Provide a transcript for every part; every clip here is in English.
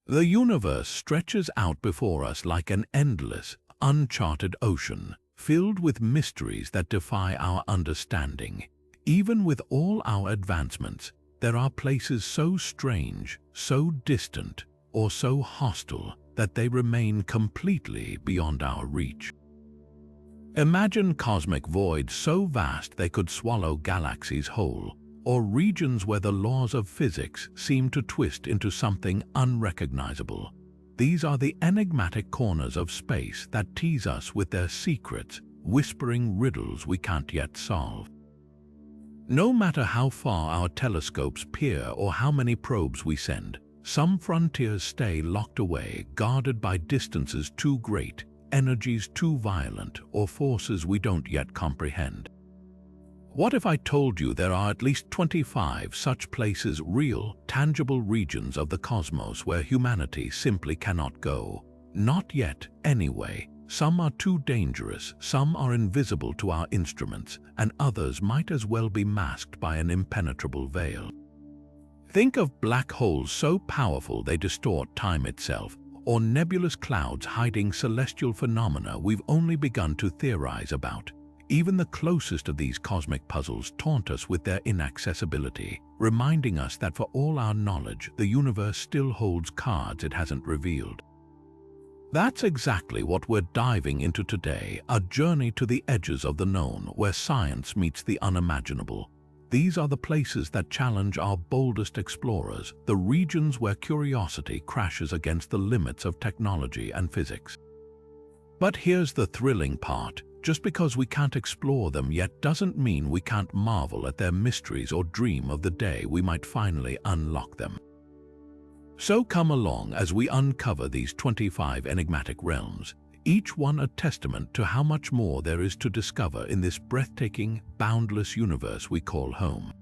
The universe stretches out before us like an endless, uncharted ocean, filled with mysteries that defy our understanding. Even with all our advancements, there are places so strange, so distant, or so hostile that they remain completely beyond our reach. Imagine cosmic voids so vast they could swallow galaxies whole, or regions where the laws of physics seem to twist into something unrecognizable. These are the enigmatic corners of space that tease us with their secrets, whispering riddles we can't yet solve. No matter how far our telescopes peer or how many probes we send, some frontiers stay locked away, guarded by distances too great, energies too violent, or forces we don't yet comprehend. What if I told you there are at least 25 such places, real, tangible regions of the cosmos where humanity simply cannot go? Not yet, anyway. Some are too dangerous, some are invisible to our instruments, and others might as well be masked by an impenetrable veil. Think of black holes so powerful they distort time itself, or nebulous clouds hiding celestial phenomena we've only begun to theorize about. Even the closest of these cosmic puzzles taunt us with their inaccessibility, reminding us that for all our knowledge, the universe still holds cards it hasn't revealed. That's exactly what we're diving into today, a journey to the edges of the known, where science meets the unimaginable. These are the places that challenge our boldest explorers, the regions where curiosity crashes against the limits of technology and physics. But here's the thrilling part. Just because we can't explore them yet doesn't mean we can't marvel at their mysteries or dream of the day we might finally unlock them. So come along as we uncover these 25 enigmatic realms, each one a testament to how much more there is to discover in this breathtaking, boundless universe we call home.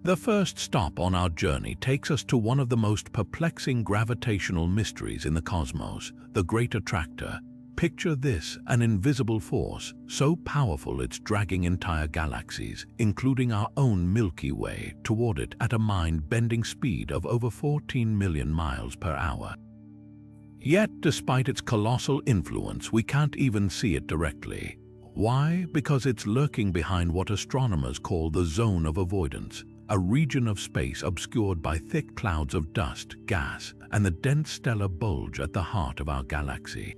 The first stop on our journey takes us to one of the most perplexing gravitational mysteries in the cosmos, the Great Attractor. Picture this, an invisible force, so powerful it's dragging entire galaxies, including our own Milky Way, toward it at a mind-bending speed of over 14 million miles per hour. Yet, despite its colossal influence, we can't even see it directly. Why? Because it's lurking behind what astronomers call the zone of avoidance, a region of space obscured by thick clouds of dust, gas, and the dense stellar bulge at the heart of our galaxy.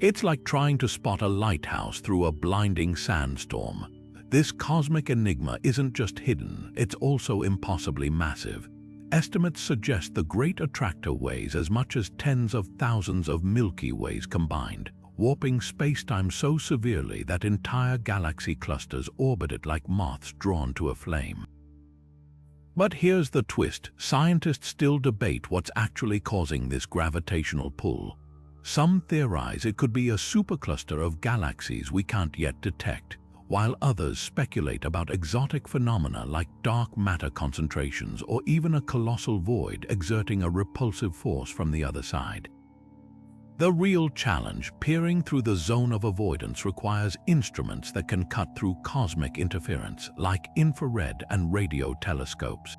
It's like trying to spot a lighthouse through a blinding sandstorm. This cosmic enigma isn't just hidden, it's also impossibly massive. Estimates suggest the Great Attractor weighs as much as tens of thousands of Milky Ways combined, warping space-time so severely that entire galaxy clusters orbit it like moths drawn to a flame. But here's the twist: scientists still debate what's actually causing this gravitational pull. Some theorize it could be a supercluster of galaxies we can't yet detect, while others speculate about exotic phenomena like dark matter concentrations or even a colossal void exerting a repulsive force from the other side. The real challenge, peering through the zone of avoidance, requires instruments that can cut through cosmic interference, like infrared and radio telescopes.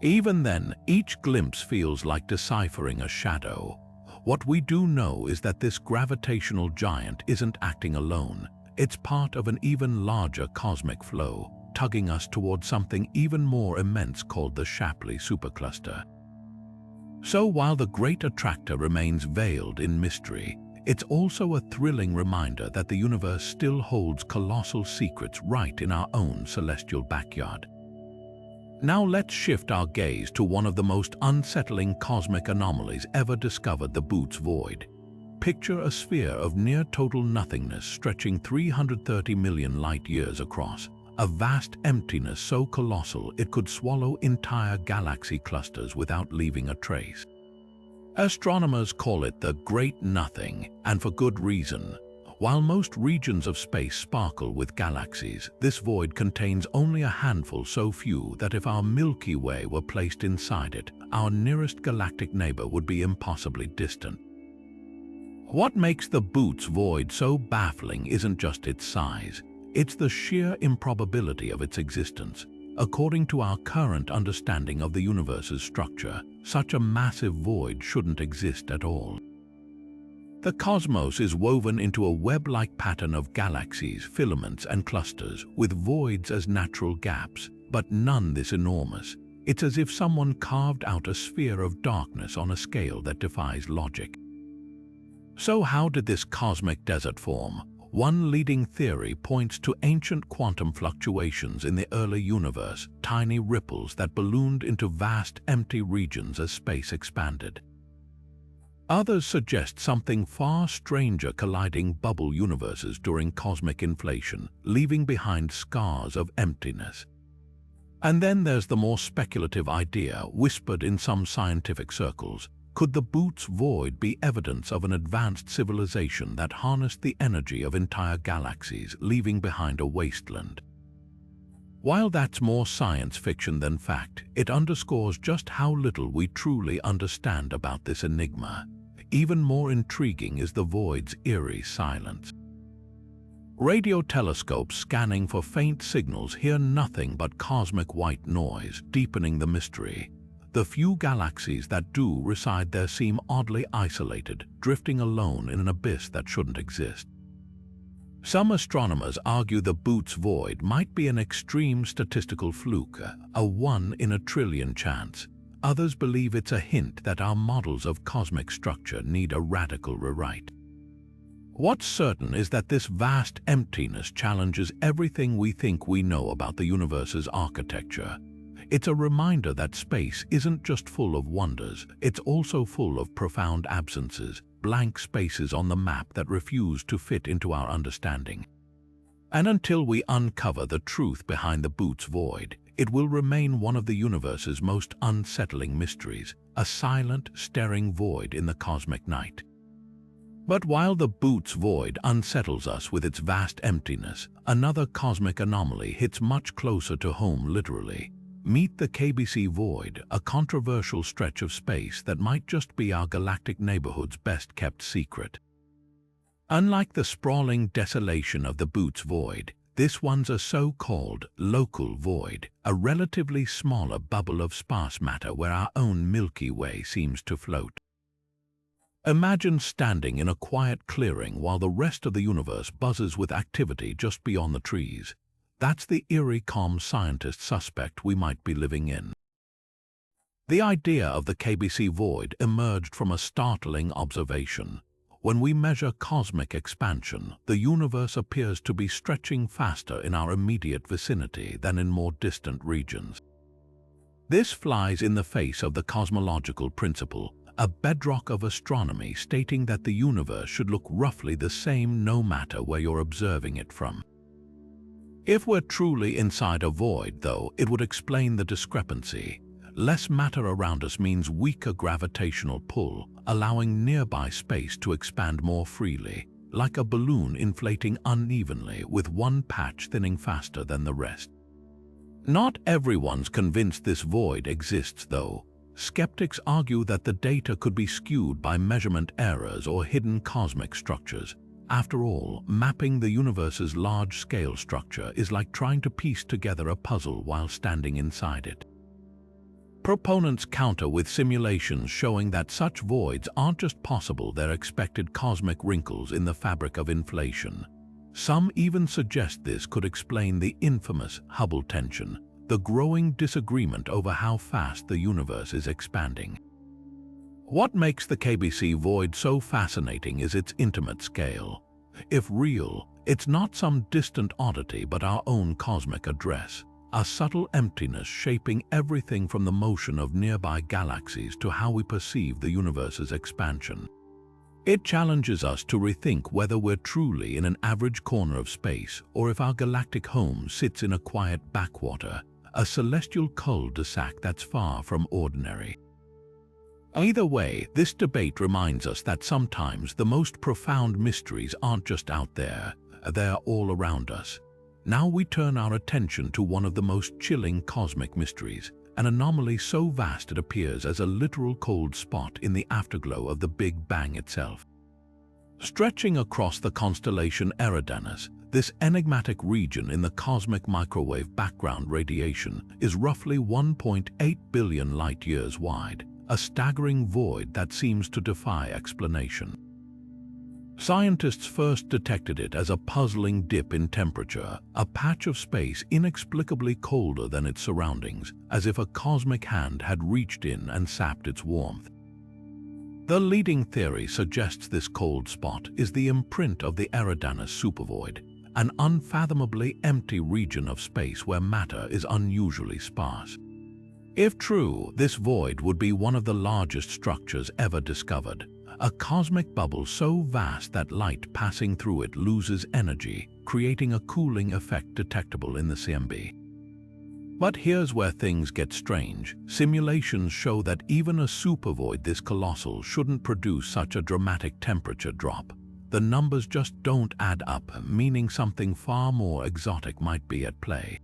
Even then, each glimpse feels like deciphering a shadow. What we do know is that this gravitational giant isn't acting alone. It's part of an even larger cosmic flow, tugging us towards something even more immense called the Shapley supercluster. So while the Great Attractor remains veiled in mystery, it's also a thrilling reminder that the universe still holds colossal secrets right in our own celestial backyard. Now let's shift our gaze to one of the most unsettling cosmic anomalies ever discovered, the Bootes Void. Picture a sphere of near-total nothingness stretching 330 million light-years across, a vast emptiness so colossal it could swallow entire galaxy clusters without leaving a trace. Astronomers call it the Great Nothing, and for good reason. While most regions of space sparkle with galaxies, this void contains only a handful, so few that if our Milky Way were placed inside it, our nearest galactic neighbor would be impossibly distant. What makes the Bootes Void so baffling isn't just its size, it's the sheer improbability of its existence. According to our current understanding of the universe's structure, such a massive void shouldn't exist at all. The cosmos is woven into a web-like pattern of galaxies, filaments, and clusters, with voids as natural gaps, but none this enormous. It's as if someone carved out a sphere of darkness on a scale that defies logic. So how did this cosmic desert form? One leading theory points to ancient quantum fluctuations in the early universe, tiny ripples that ballooned into vast empty regions as space expanded. Others suggest something far stranger, colliding bubble universes during cosmic inflation, leaving behind scars of emptiness. And then there's the more speculative idea, whispered in some scientific circles. Could the Bootes void be evidence of an advanced civilization that harnessed the energy of entire galaxies, leaving behind a wasteland? While that's more science fiction than fact, it underscores just how little we truly understand about this enigma. Even more intriguing is the void's eerie silence. Radio telescopes scanning for faint signals hear nothing but cosmic white noise, deepening the mystery. The few galaxies that do reside there seem oddly isolated, drifting alone in an abyss that shouldn't exist. Some astronomers argue the Bootes void might be an extreme statistical fluke, a 1 in a trillion chance. Others believe it's a hint that our models of cosmic structure need a radical rewrite. What's certain is that this vast emptiness challenges everything we think we know about the universe's architecture. It's a reminder that space isn't just full of wonders, it's also full of profound absences, blank spaces on the map that refuse to fit into our understanding. And until we uncover the truth behind the Bootes void, it will remain one of the universe's most unsettling mysteries, a silent, staring void in the cosmic night. But while the Bootes void unsettles us with its vast emptiness, another cosmic anomaly hits much closer to home literally. Meet the KBC Void, a controversial stretch of space that might just be our galactic neighborhood's best-kept secret. Unlike the sprawling desolation of the Bootes void, this one's a so-called local void, a relatively smaller bubble of sparse matter where our own Milky Way seems to float. Imagine standing in a quiet clearing while the rest of the universe buzzes with activity just beyond the trees. That's the eerie calm scientists suspect we might be living in. The idea of the KBC void emerged from a startling observation. When we measure cosmic expansion, the universe appears to be stretching faster in our immediate vicinity than in more distant regions. This flies in the face of the cosmological principle, a bedrock of astronomy stating that the universe should look roughly the same no matter where you're observing it from. If we're truly inside a void, though, it would explain the discrepancy. Less matter around us means weaker gravitational pull, allowing nearby space to expand more freely, like a balloon inflating unevenly with one patch thinning faster than the rest. Not everyone's convinced this void exists, though. Skeptics argue that the data could be skewed by measurement errors or hidden cosmic structures. After all, mapping the universe's large-scale structure is like trying to piece together a puzzle while standing inside it. Proponents counter with simulations showing that such voids aren't just possible, they're expected cosmic wrinkles in the fabric of inflation. Some even suggest this could explain the infamous Hubble tension, the growing disagreement over how fast the universe is expanding. What makes the KBC void so fascinating is its intimate scale. If real, it's not some distant oddity but our own cosmic address, a subtle emptiness shaping everything from the motion of nearby galaxies to how we perceive the universe's expansion. It challenges us to rethink whether we're truly in an average corner of space or if our galactic home sits in a quiet backwater, a celestial cul-de-sac that's far from ordinary. Either way, this debate reminds us that sometimes the most profound mysteries aren't just out there, they're all around us. Now we turn our attention to one of the most chilling cosmic mysteries, an anomaly so vast it appears as a literal cold spot in the afterglow of the Big Bang itself. Stretching across the constellation Eridanus, This enigmatic region in the cosmic microwave background radiation is roughly 1.8 billion light-years wide, a staggering void that seems to defy explanation. Scientists first detected it as a puzzling dip in temperature, a patch of space inexplicably colder than its surroundings, as if a cosmic hand had reached in and sapped its warmth. The leading theory suggests this cold spot is the imprint of the Eridanus supervoid, an unfathomably empty region of space where matter is unusually sparse. If true, this void would be one of the largest structures ever discovered, a cosmic bubble so vast that light passing through it loses energy, creating a cooling effect detectable in the CMB. But here's where things get strange. Simulations show that even a supervoid this colossal shouldn't produce such a dramatic temperature drop. The numbers just don't add up, meaning something far more exotic might be at play.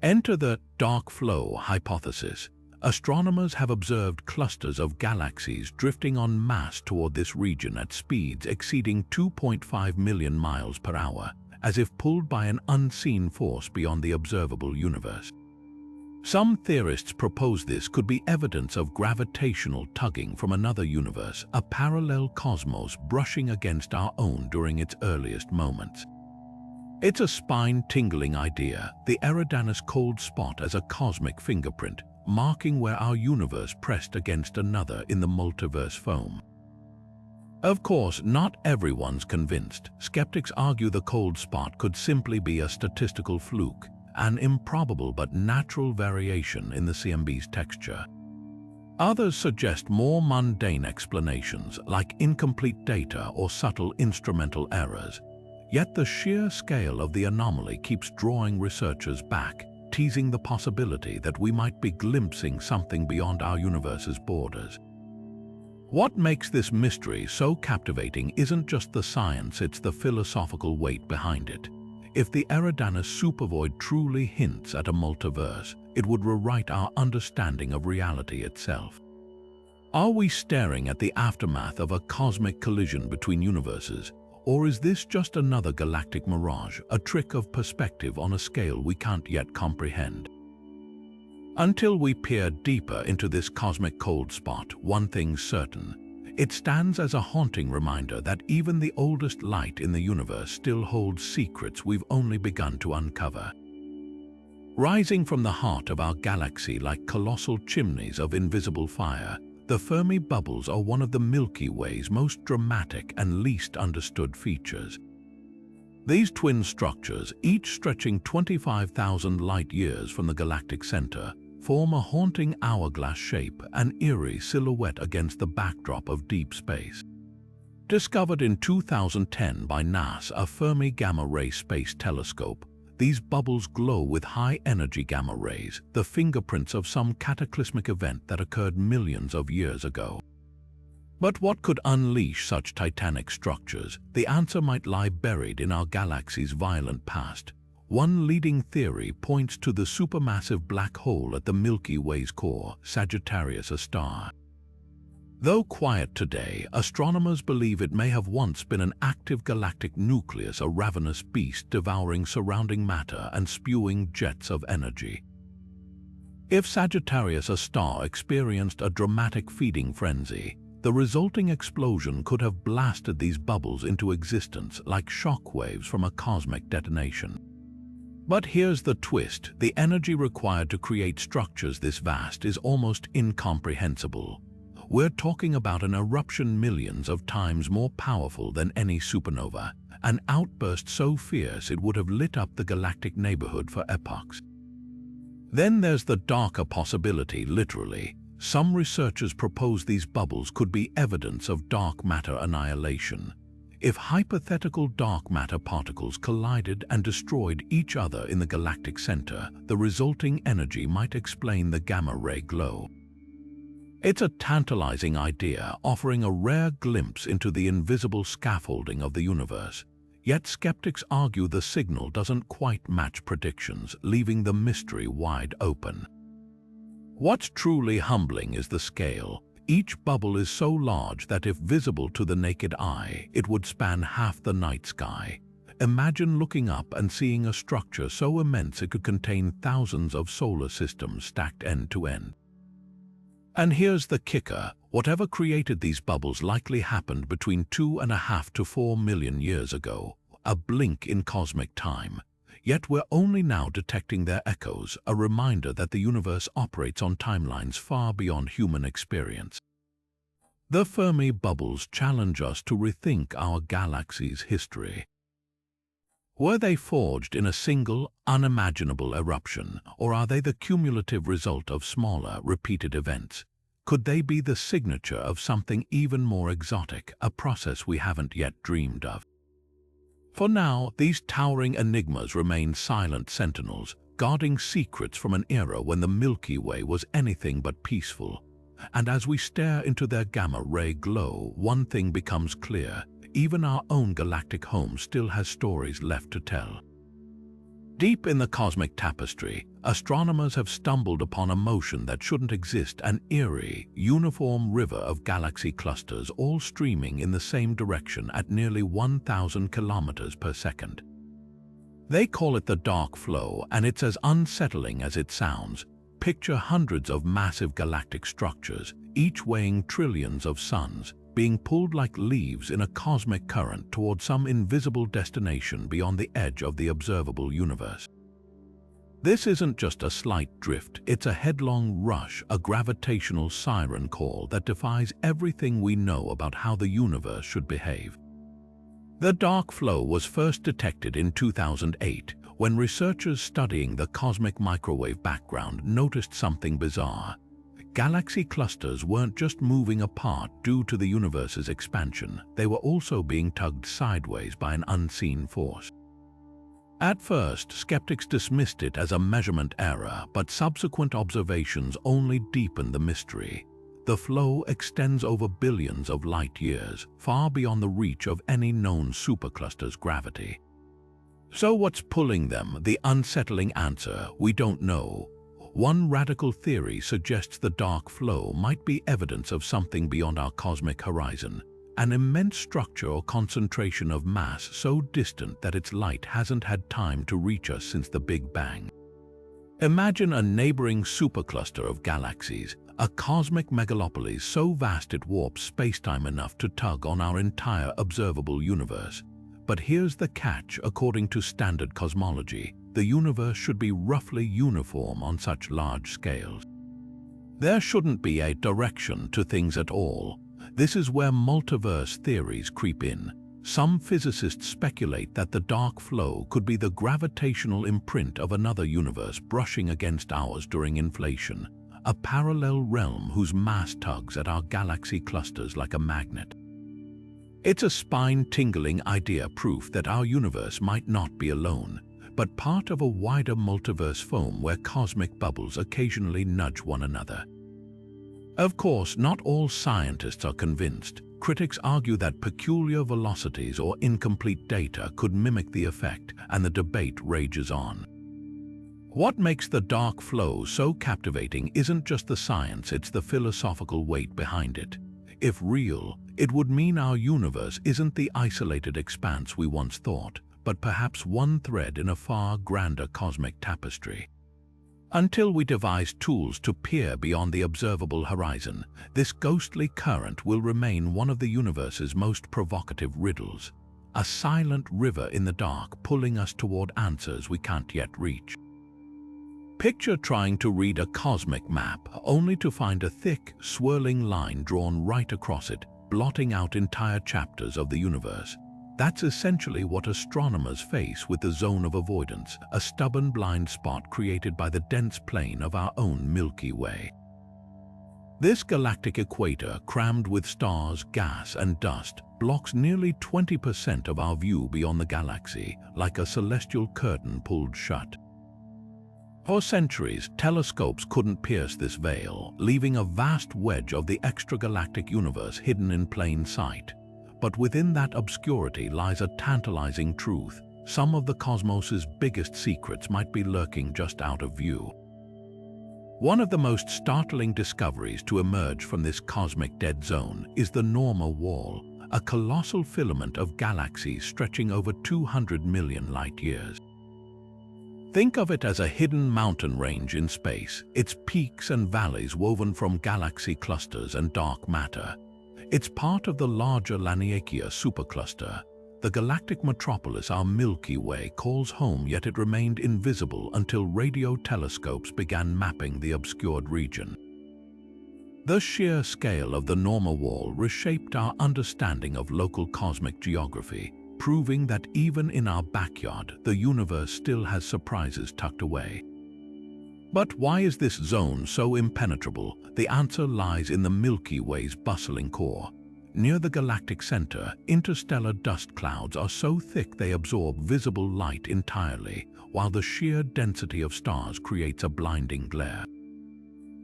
Enter the dark flow hypothesis. Astronomers have observed clusters of galaxies drifting en masse toward this region at speeds exceeding 2.5 million miles per hour, as if pulled by an unseen force beyond the observable universe. Some theorists propose this could be evidence of gravitational tugging from another universe, a parallel cosmos brushing against our own during its earliest moments. It's a spine-tingling idea, the Eridanus cold spot as a cosmic fingerprint, marking where our universe pressed against another in the multiverse foam. Of course, not everyone's convinced. Skeptics argue the cold spot could simply be a statistical fluke, an improbable but natural variation in the CMB's texture. Others suggest more mundane explanations, like incomplete data or subtle instrumental errors. Yet the sheer scale of the anomaly keeps drawing researchers back, teasing the possibility that we might be glimpsing something beyond our universe's borders. What makes this mystery so captivating isn't just the science, it's the philosophical weight behind it. If the Eridanus supervoid truly hints at a multiverse, it would rewrite our understanding of reality itself. Are we staring at the aftermath of a cosmic collision between universes? Or is this just another galactic mirage, a trick of perspective on a scale we can't yet comprehend? Until we peer deeper into this cosmic cold spot, one thing's certain. It stands as a haunting reminder that even the oldest light in the universe still holds secrets we've only begun to uncover. Rising from the heart of our galaxy like colossal chimneys of invisible fire, the Fermi Bubbles are one of the Milky Way's most dramatic and least understood features. These twin structures, each stretching 25,000 light-years from the Galactic Center, form a haunting hourglass shape, an eerie silhouette against the backdrop of deep space. Discovered in 2010 by NASA's Fermi Gamma Ray Space Telescope, these bubbles glow with high-energy gamma rays, the fingerprints of some cataclysmic event that occurred millions of years ago. But what could unleash such titanic structures? The answer might lie buried in our galaxy's violent past. One leading theory points to the supermassive black hole at the Milky Way's core, Sagittarius A star. Though quiet today, astronomers believe it may have once been an active galactic nucleus, a ravenous beast devouring surrounding matter and spewing jets of energy. If Sagittarius A star experienced a dramatic feeding frenzy, the resulting explosion could have blasted these bubbles into existence like shockwaves from a cosmic detonation. But here's the twist: the energy required to create structures this vast is almost incomprehensible. We're talking about an eruption millions of times more powerful than any supernova, an outburst so fierce it would have lit up the galactic neighborhood for epochs. Then there's the darker possibility, literally. Some researchers propose these bubbles could be evidence of dark matter annihilation. If hypothetical dark matter particles collided and destroyed each other in the galactic center, the resulting energy might explain the gamma-ray glow. It's a tantalizing idea, offering a rare glimpse into the invisible scaffolding of the universe. Yet skeptics argue the signal doesn't quite match predictions, leaving the mystery wide open. What's truly humbling is the scale. Each bubble is so large that if visible to the naked eye, it would span half the night sky. Imagine looking up and seeing a structure so immense it could contain thousands of solar systems stacked end to end. And here's the kicker: whatever created these bubbles likely happened between 2.5 to 4 million years ago, a blink in cosmic time. Yet we're only now detecting their echoes, a reminder that the universe operates on timelines far beyond human experience. The Fermi Bubbles challenge us to rethink our galaxy's history. Were they forged in a single, unimaginable eruption, or are they the cumulative result of smaller, repeated events? Could they be the signature of something even more exotic, a process we haven't yet dreamed of? For now, these towering enigmas remain silent sentinels, guarding secrets from an era when the Milky Way was anything but peaceful. And as we stare into their gamma-ray glow, one thing becomes clear: even our own galactic home still has stories left to tell. Deep in the cosmic tapestry, astronomers have stumbled upon a motion that shouldn't exist: an eerie, uniform river of galaxy clusters all streaming in the same direction at nearly 1,000 kilometers per second. They call it the dark flow, and it's as unsettling as it sounds. Picture hundreds of massive galactic structures, each weighing trillions of suns, being pulled like leaves in a cosmic current toward some invisible destination beyond the edge of the observable universe. This isn't just a slight drift, it's a headlong rush, a gravitational siren call that defies everything we know about how the universe should behave. The dark flow was first detected in 2008, when researchers studying the cosmic microwave background noticed something bizarre. Galaxy clusters weren't just moving apart due to the universe's expansion, they were also being tugged sideways by an unseen force. At first, skeptics dismissed it as a measurement error, but subsequent observations only deepened the mystery. The flow extends over billions of light years, far beyond the reach of any known supercluster's gravity. So what's pulling them? The unsettling answer: we don't know. One radical theory suggests the dark flow might be evidence of something beyond our cosmic horizon, an immense structure or concentration of mass so distant that its light hasn't had time to reach us since the Big Bang. Imagine a neighboring supercluster of galaxies, a cosmic megalopolis so vast it warps spacetime enough to tug on our entire observable universe. But here's the catch: according to standard cosmology, the universe should be roughly uniform on such large scales. There shouldn't be a direction to things at all. This is where multiverse theories creep in. Some physicists speculate that the dark flow could be the gravitational imprint of another universe brushing against ours during inflation, a parallel realm whose mass tugs at our galaxy clusters like a magnet. It's a spine-tingling idea, proof that our universe might not be alone, but part of a wider multiverse foam where cosmic bubbles occasionally nudge one another. Of course, not all scientists are convinced. Critics argue that peculiar velocities or incomplete data could mimic the effect, and the debate rages on. What makes the dark flow so captivating isn't just the science, it's the philosophical weight behind it. If real, it would mean our universe isn't the isolated expanse we once thought, but perhaps one thread in a far grander cosmic tapestry. Until we devise tools to peer beyond the observable horizon, this ghostly current will remain one of the universe's most provocative riddles, a silent river in the dark pulling us toward answers we can't yet reach. Picture trying to read a cosmic map only to find a thick, swirling line drawn right across it, blotting out entire chapters of the universe. That's essentially what astronomers face with the zone of avoidance, a stubborn blind spot created by the dense plane of our own Milky Way. This galactic equator, crammed with stars, gas, and dust, blocks nearly 20% of our view beyond the galaxy, like a celestial curtain pulled shut. For centuries, telescopes couldn't pierce this veil, leaving a vast wedge of the extragalactic universe hidden in plain sight. But within that obscurity lies a tantalizing truth. Some of the cosmos's biggest secrets might be lurking just out of view. One of the most startling discoveries to emerge from this cosmic dead zone is the normal wall, a colossal filament of galaxies stretching over 200 million light-years. Think of it as a hidden mountain range in space, its peaks and valleys woven from galaxy clusters and dark matter. It's part of the larger Laniakea supercluster. The galactic metropolis our Milky Way calls home, yet it remained invisible until radio telescopes began mapping the obscured region. The sheer scale of the Norma Wall reshaped our understanding of local cosmic geography, proving that even in our backyard, the universe still has surprises tucked away. But why is this zone so impenetrable? The answer lies in the Milky Way's bustling core. Near the Galactic Center, interstellar dust clouds are so thick they absorb visible light entirely, while the sheer density of stars creates a blinding glare.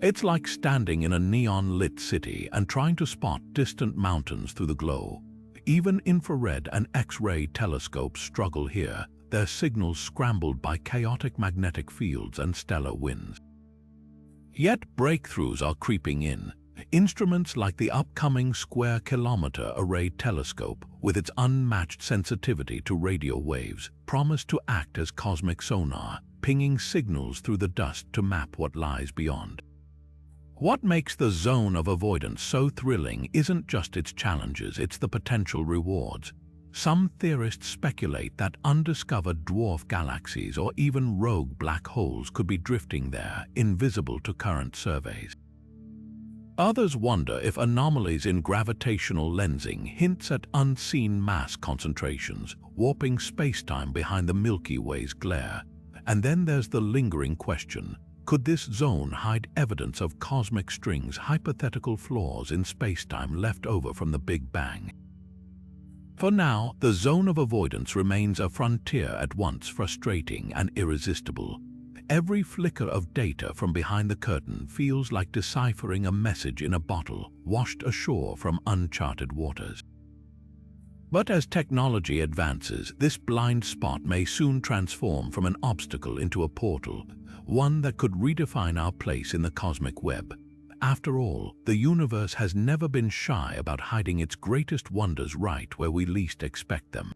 It's like standing in a neon-lit city and trying to spot distant mountains through the glow. Even infrared and X-ray telescopes struggle here, their signals scrambled by chaotic magnetic fields and stellar winds. Yet breakthroughs are creeping in. Instruments like the upcoming Square Kilometre Array telescope, with its unmatched sensitivity to radio waves, promise to act as cosmic sonar, pinging signals through the dust to map what lies beyond. What makes the zone of avoidance so thrilling isn't just its challenges, it's the potential rewards. Some theorists speculate that undiscovered dwarf galaxies or even rogue black holes could be drifting there, invisible to current surveys. Others wonder if anomalies in gravitational lensing hints at unseen mass concentrations, warping spacetime behind the Milky Way's glare. And then there's the lingering question: could this zone hide evidence of cosmic strings, hypothetical flaws in spacetime left over from the Big Bang? For now, the zone of avoidance remains a frontier at once frustrating and irresistible. Every flicker of data from behind the curtain feels like deciphering a message in a bottle washed ashore from uncharted waters. But as technology advances, this blind spot may soon transform from an obstacle into a portal, one that could redefine our place in the cosmic web. After all, the universe has never been shy about hiding its greatest wonders right where we least expect them.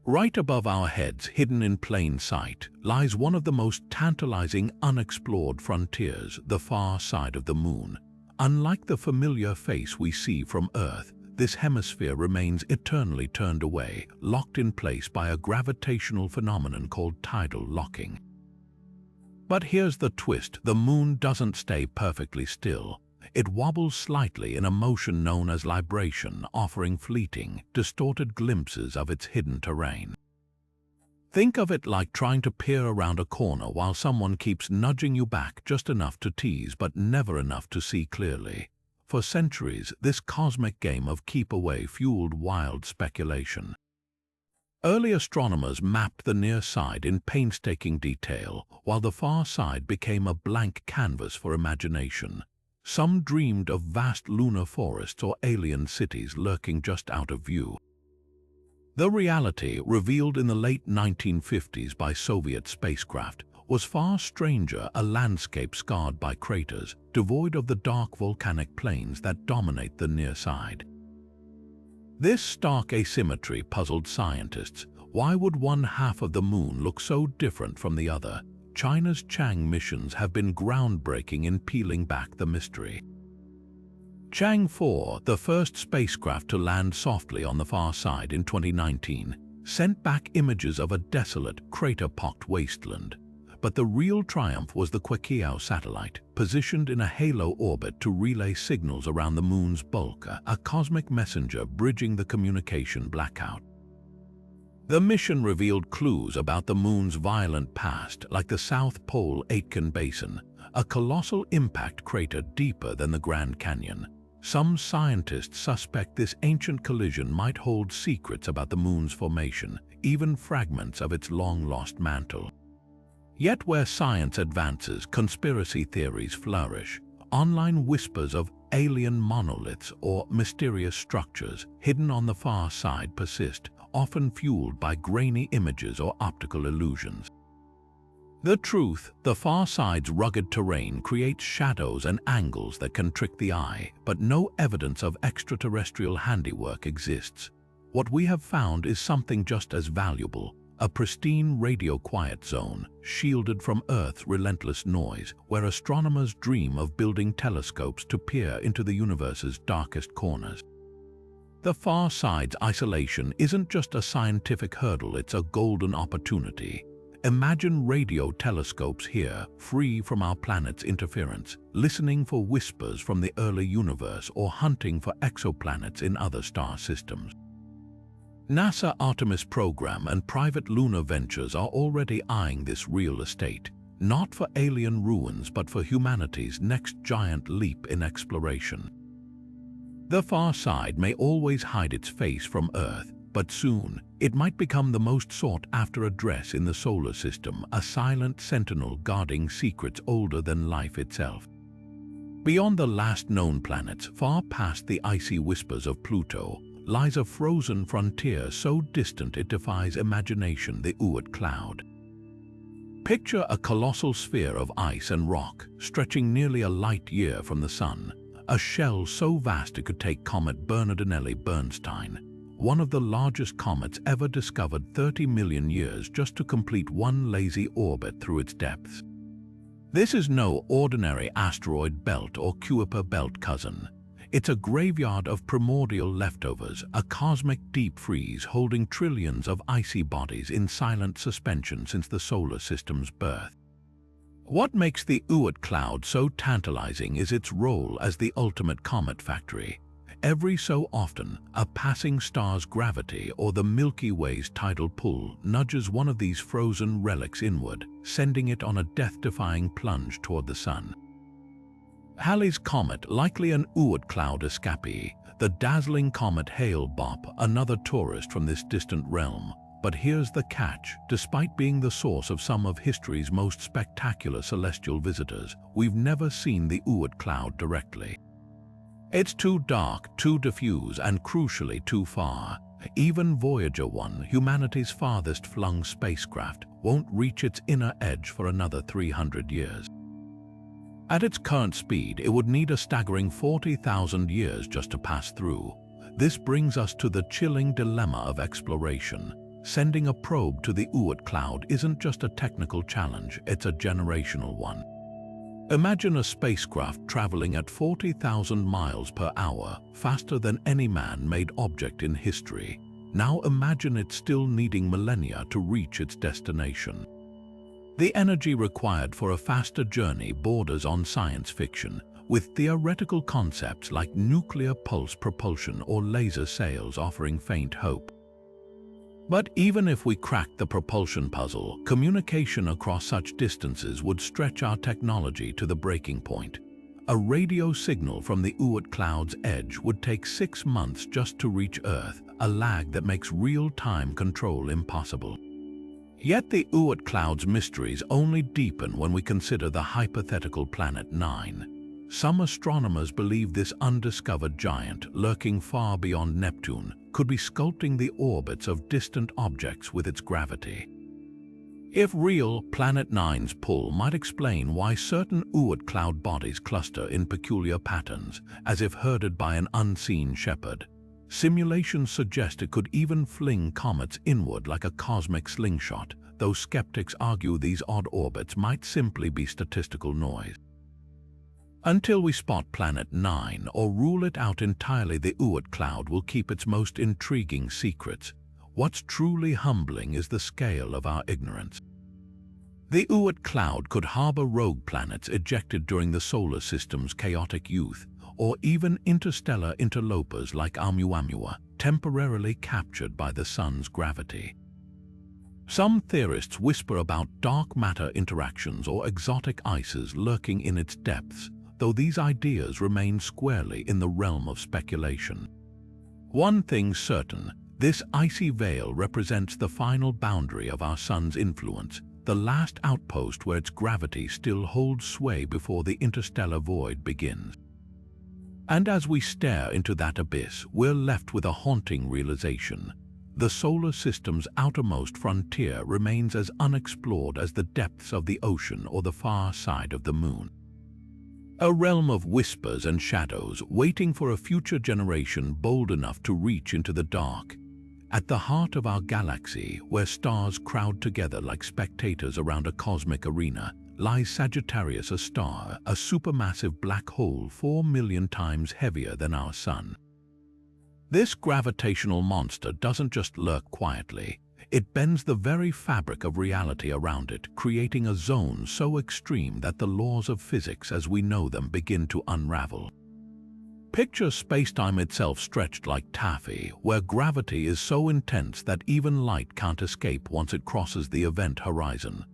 Right above our heads, hidden in plain sight, lies one of the most tantalizing unexplored frontiers, the far side of the Moon. Unlike the familiar face we see from Earth, this hemisphere remains eternally turned away, locked in place by a gravitational phenomenon called tidal locking. But here's the twist: the Moon doesn't stay perfectly still. It wobbles slightly in a motion known as libration, offering fleeting, distorted glimpses of its hidden terrain. Think of it like trying to peer around a corner while someone keeps nudging you back just enough to tease but never enough to see clearly. For centuries, this cosmic game of keep away fueled wild speculation. Early astronomers mapped the near side in painstaking detail, while the far side became a blank canvas for imagination. Some dreamed of vast lunar forests or alien cities lurking just out of view. The reality, revealed in the late 1950s by Soviet spacecraft, was far stranger: a landscape scarred by craters, devoid of the dark volcanic plains that dominate the near side. This stark asymmetry puzzled scientists. Why would one half of the Moon look so different from the other? China's Chang missions have been groundbreaking in peeling back the mystery. Chang 4, the first spacecraft to land softly on the far side in 2019, sent back images of a desolate, crater-pocked wasteland. But the real triumph was the Queqiao satellite, positioned in a halo orbit to relay signals around the Moon's bulk, a cosmic messenger bridging the communication blackout. The mission revealed clues about the Moon's violent past, like the South Pole Aitken Basin, a colossal impact crater deeper than the Grand Canyon. Some scientists suspect this ancient collision might hold secrets about the Moon's formation, even fragments of its long-lost mantle. Yet where science advances, conspiracy theories flourish. Online whispers of alien monoliths or mysterious structures hidden on the far side persist, often fueled by grainy images or optical illusions. The truth, the far side's rugged terrain creates shadows and angles that can trick the eye, but no evidence of extraterrestrial handiwork exists. What we have found is something just as valuable, a pristine radio-quiet zone, shielded from Earth's relentless noise, where astronomers dream of building telescopes to peer into the universe's darkest corners. The far side's isolation isn't just a scientific hurdle, it's a golden opportunity. Imagine radio telescopes here, free from our planet's interference, listening for whispers from the early universe or hunting for exoplanets in other star systems. NASA Artemis program and private lunar ventures are already eyeing this real estate, not for alien ruins but for humanity's next giant leap in exploration. The far side may always hide its face from Earth, but soon it might become the most sought-after address in the solar system, a silent sentinel guarding secrets older than life itself. Beyond the last known planets, far past the icy whispers of Pluto, lies a frozen frontier so distant it defies imagination, the Oort Cloud. Picture a colossal sphere of ice and rock, stretching nearly a light year from the Sun, a shell so vast it could take comet Bernardinelli-Bernstein, one of the largest comets ever discovered, 30 million years just to complete one lazy orbit through its depths. This is no ordinary asteroid belt or Kuiper belt cousin. It's a graveyard of primordial leftovers, a cosmic deep freeze holding trillions of icy bodies in silent suspension since the solar system's birth. What makes the Oort Cloud so tantalizing is its role as the ultimate comet factory. Every so often, a passing star's gravity or the Milky Way's tidal pull nudges one of these frozen relics inward, sending it on a death-defying plunge toward the Sun. Halley's Comet, likely an Oort Cloud escapee, the dazzling comet Hale-Bopp, another tourist from this distant realm. But here's the catch: despite being the source of some of history's most spectacular celestial visitors, we've never seen the Oort Cloud directly. It's too dark, too diffuse, and crucially too far. Even Voyager 1, humanity's farthest flung spacecraft, won't reach its inner edge for another 300 years. At its current speed, it would need a staggering 40,000 years just to pass through. This brings us to the chilling dilemma of exploration. Sending a probe to the Oort Cloud isn't just a technical challenge, it's a generational one. Imagine a spacecraft traveling at 40,000 miles per hour, faster than any man-made object in history. Now imagine it still needing millennia to reach its destination. The energy required for a faster journey borders on science fiction, with theoretical concepts like nuclear pulse propulsion or laser sails offering faint hope. But even if we cracked the propulsion puzzle, communication across such distances would stretch our technology to the breaking point. A radio signal from the Oort Cloud's edge would take 6 months just to reach Earth, a lag that makes real-time control impossible. Yet the Oort Cloud's mysteries only deepen when we consider the hypothetical planet 9. Some astronomers believe this undiscovered giant, lurking far beyond Neptune, could be sculpting the orbits of distant objects with its gravity. If real, Planet 9's pull might explain why certain Oort Cloud bodies cluster in peculiar patterns, as if herded by an unseen shepherd. Simulations suggest it could even fling comets inward like a cosmic slingshot, though skeptics argue these odd orbits might simply be statistical noise. Until we spot Planet 9 or rule it out entirely, the Oort Cloud will keep its most intriguing secrets. What's truly humbling is the scale of our ignorance. The Oort Cloud could harbor rogue planets ejected during the solar system's chaotic youth, or even interstellar interlopers like Oumuamua, temporarily captured by the Sun's gravity. Some theorists whisper about dark matter interactions or exotic ices lurking in its depths, though these ideas remain squarely in the realm of speculation. One thing's certain: this icy veil represents the final boundary of our Sun's influence, the last outpost where its gravity still holds sway before the interstellar void begins. And as we stare into that abyss, we're left with a haunting realization. the solar system's outermost frontier remains as unexplored as the depths of the ocean or the far side of the moon. A realm of whispers and shadows waiting for a future generation bold enough to reach into the dark. At the heart of our galaxy, where stars crowd together like spectators around a cosmic arena, lies Sagittarius, a star, a supermassive black hole 4 million times heavier than our Sun. This gravitational monster doesn't just lurk quietly. It bends the very fabric of reality around it, creating a zone so extreme that the laws of physics as we know them begin to unravel. Picture spacetime itself stretched like taffy, where gravity is so intense that even light can't escape once it crosses the event horizon.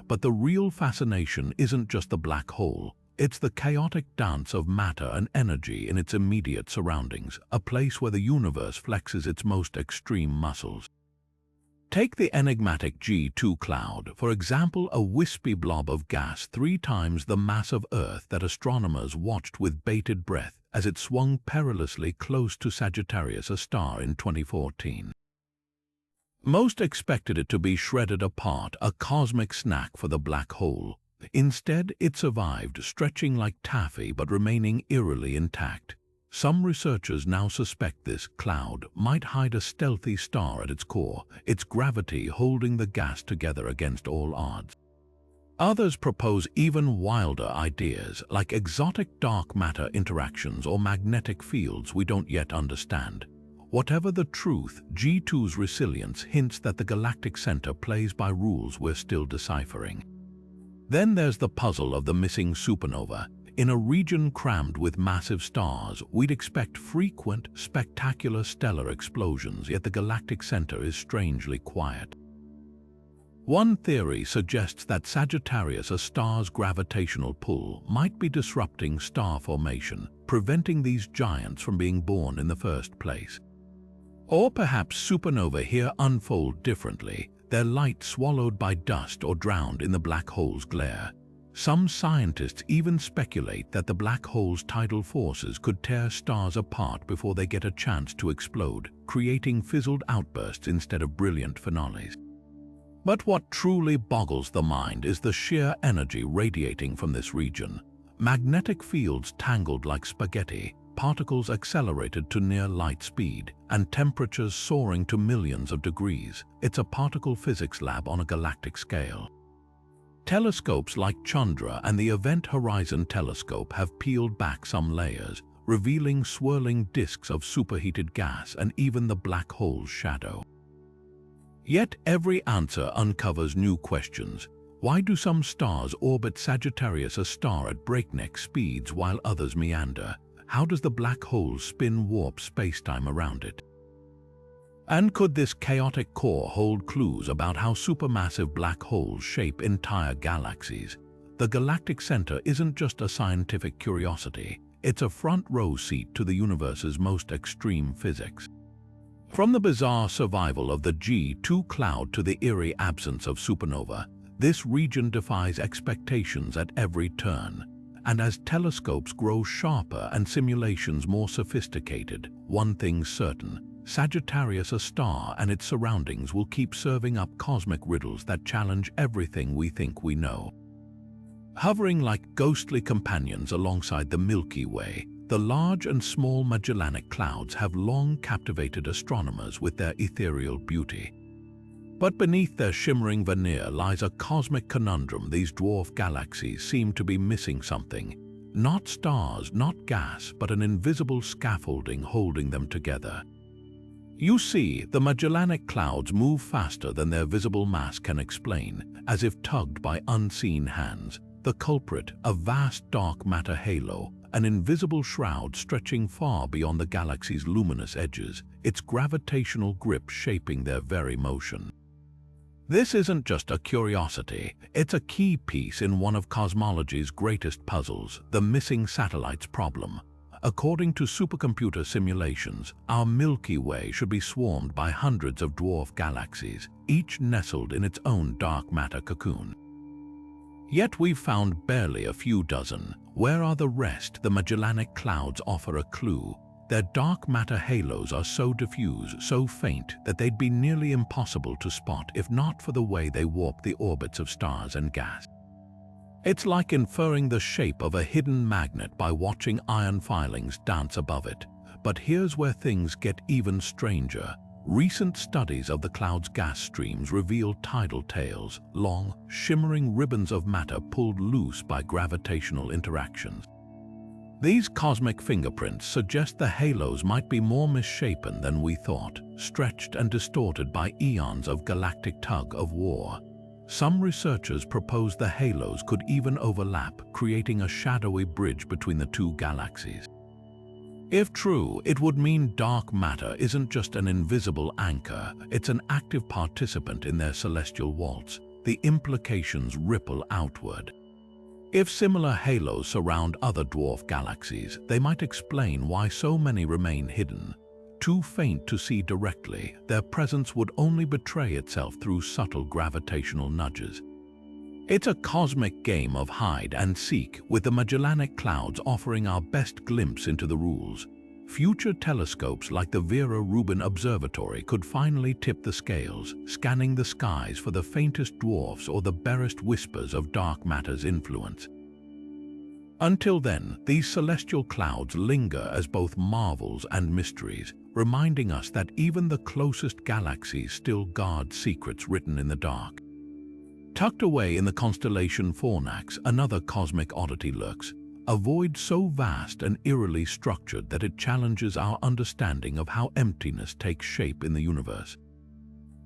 But the real fascination isn't just the black hole. It's the chaotic dance of matter and energy in its immediate surroundings, a place where the universe flexes its most extreme muscles. Take the enigmatic G2 cloud, for example, a wispy blob of gas 3 times the mass of Earth that astronomers watched with bated breath as it swung perilously close to Sagittarius, a star, in 2014. Most expected it to be shredded apart, a cosmic snack for the black hole. Instead, it survived, stretching like taffy but remaining eerily intact. Some researchers now suspect this cloud might hide a stealthy star at its core, its gravity holding the gas together against all odds. Others propose even wilder ideas, like exotic dark matter interactions or magnetic fields we don't yet understand. Whatever the truth, G2's resilience hints that the Galactic Center plays by rules we're still deciphering. Then there's the puzzle of the missing supernova. In a region crammed with massive stars, we'd expect frequent, spectacular stellar explosions, yet the Galactic Center is strangely quiet. One theory suggests that Sagittarius, a star's gravitational pull, might be disrupting star formation, preventing these giants from being born in the first place. Or perhaps supernovae here unfold differently, their light swallowed by dust or drowned in the black hole's glare. Some scientists even speculate that the black hole's tidal forces could tear stars apart before they get a chance to explode, creating fizzled outbursts instead of brilliant finales. But what truly boggles the mind is the sheer energy radiating from this region. Magnetic fields tangled like spaghetti, particles accelerated to near light speed, and temperatures soaring to millions of degrees. It's a particle physics lab on a galactic scale. Telescopes like Chandra and the Event Horizon Telescope have peeled back some layers, revealing swirling disks of superheated gas and even the black hole's shadow. Yet every answer uncovers new questions. Why do some stars orbit Sagittarius, a star, at breakneck speeds while others meander? How does the black hole spin warp spacetime around it? And could this chaotic core hold clues about how supermassive black holes shape entire galaxies? The Galactic Center isn't just a scientific curiosity, it's a front-row seat to the universe's most extreme physics. From the bizarre survival of the G2 cloud to the eerie absence of supernova, this region defies expectations at every turn. And as telescopes grow sharper and simulations more sophisticated, one thing's certain: Sagittarius, a star, and its surroundings will keep serving up cosmic riddles that challenge everything we think we know. Hovering like ghostly companions alongside the Milky Way, the large and small Magellanic clouds have long captivated astronomers with their ethereal beauty. But beneath their shimmering veneer lies a cosmic conundrum. These dwarf galaxies seem to be missing something. Not stars, not gas, but an invisible scaffolding holding them together. You see, the Magellanic clouds move faster than their visible mass can explain, as if tugged by unseen hands. The culprit, a vast dark matter halo, an invisible shroud stretching far beyond the galaxy's luminous edges, its gravitational grip shaping their very motion. This isn't just a curiosity, it's a key piece in one of cosmology's greatest puzzles, the missing satellites problem. According to supercomputer simulations, our Milky Way should be swarmed by hundreds of dwarf galaxies, each nestled in its own dark matter cocoon. Yet we've found barely a few dozen. Where are the rest? The Magellanic clouds offer a clue. Their dark matter halos are so diffuse, so faint, that they'd be nearly impossible to spot if not for the way they warp the orbits of stars and gas. It's like inferring the shape of a hidden magnet by watching iron filings dance above it. But here's where things get even stranger. Recent studies of the cloud's gas streams reveal tidal tails, long, shimmering ribbons of matter pulled loose by gravitational interactions. These cosmic fingerprints suggest the halos might be more misshapen than we thought, stretched and distorted by eons of galactic tug-of-war. Some researchers propose the halos could even overlap, creating a shadowy bridge between the two galaxies. If true, it would mean dark matter isn't just an invisible anchor, it's an active participant in their celestial waltz. The implications ripple outward. If similar halos surround other dwarf galaxies, they might explain why so many remain hidden. Too faint to see directly, their presence would only betray itself through subtle gravitational nudges. It's a cosmic game of hide and seek, with the Magellanic clouds offering our best glimpse into the rules. Future telescopes like the Vera Rubin Observatory could finally tip the scales, scanning the skies for the faintest dwarfs or the barest whispers of dark matter's influence. Until then, these celestial clouds linger as both marvels and mysteries, reminding us that even the closest galaxies still guard secrets written in the dark. Tucked away in the constellation Fornax, another cosmic oddity lurks, a void so vast and eerily structured that it challenges our understanding of how emptiness takes shape in the universe.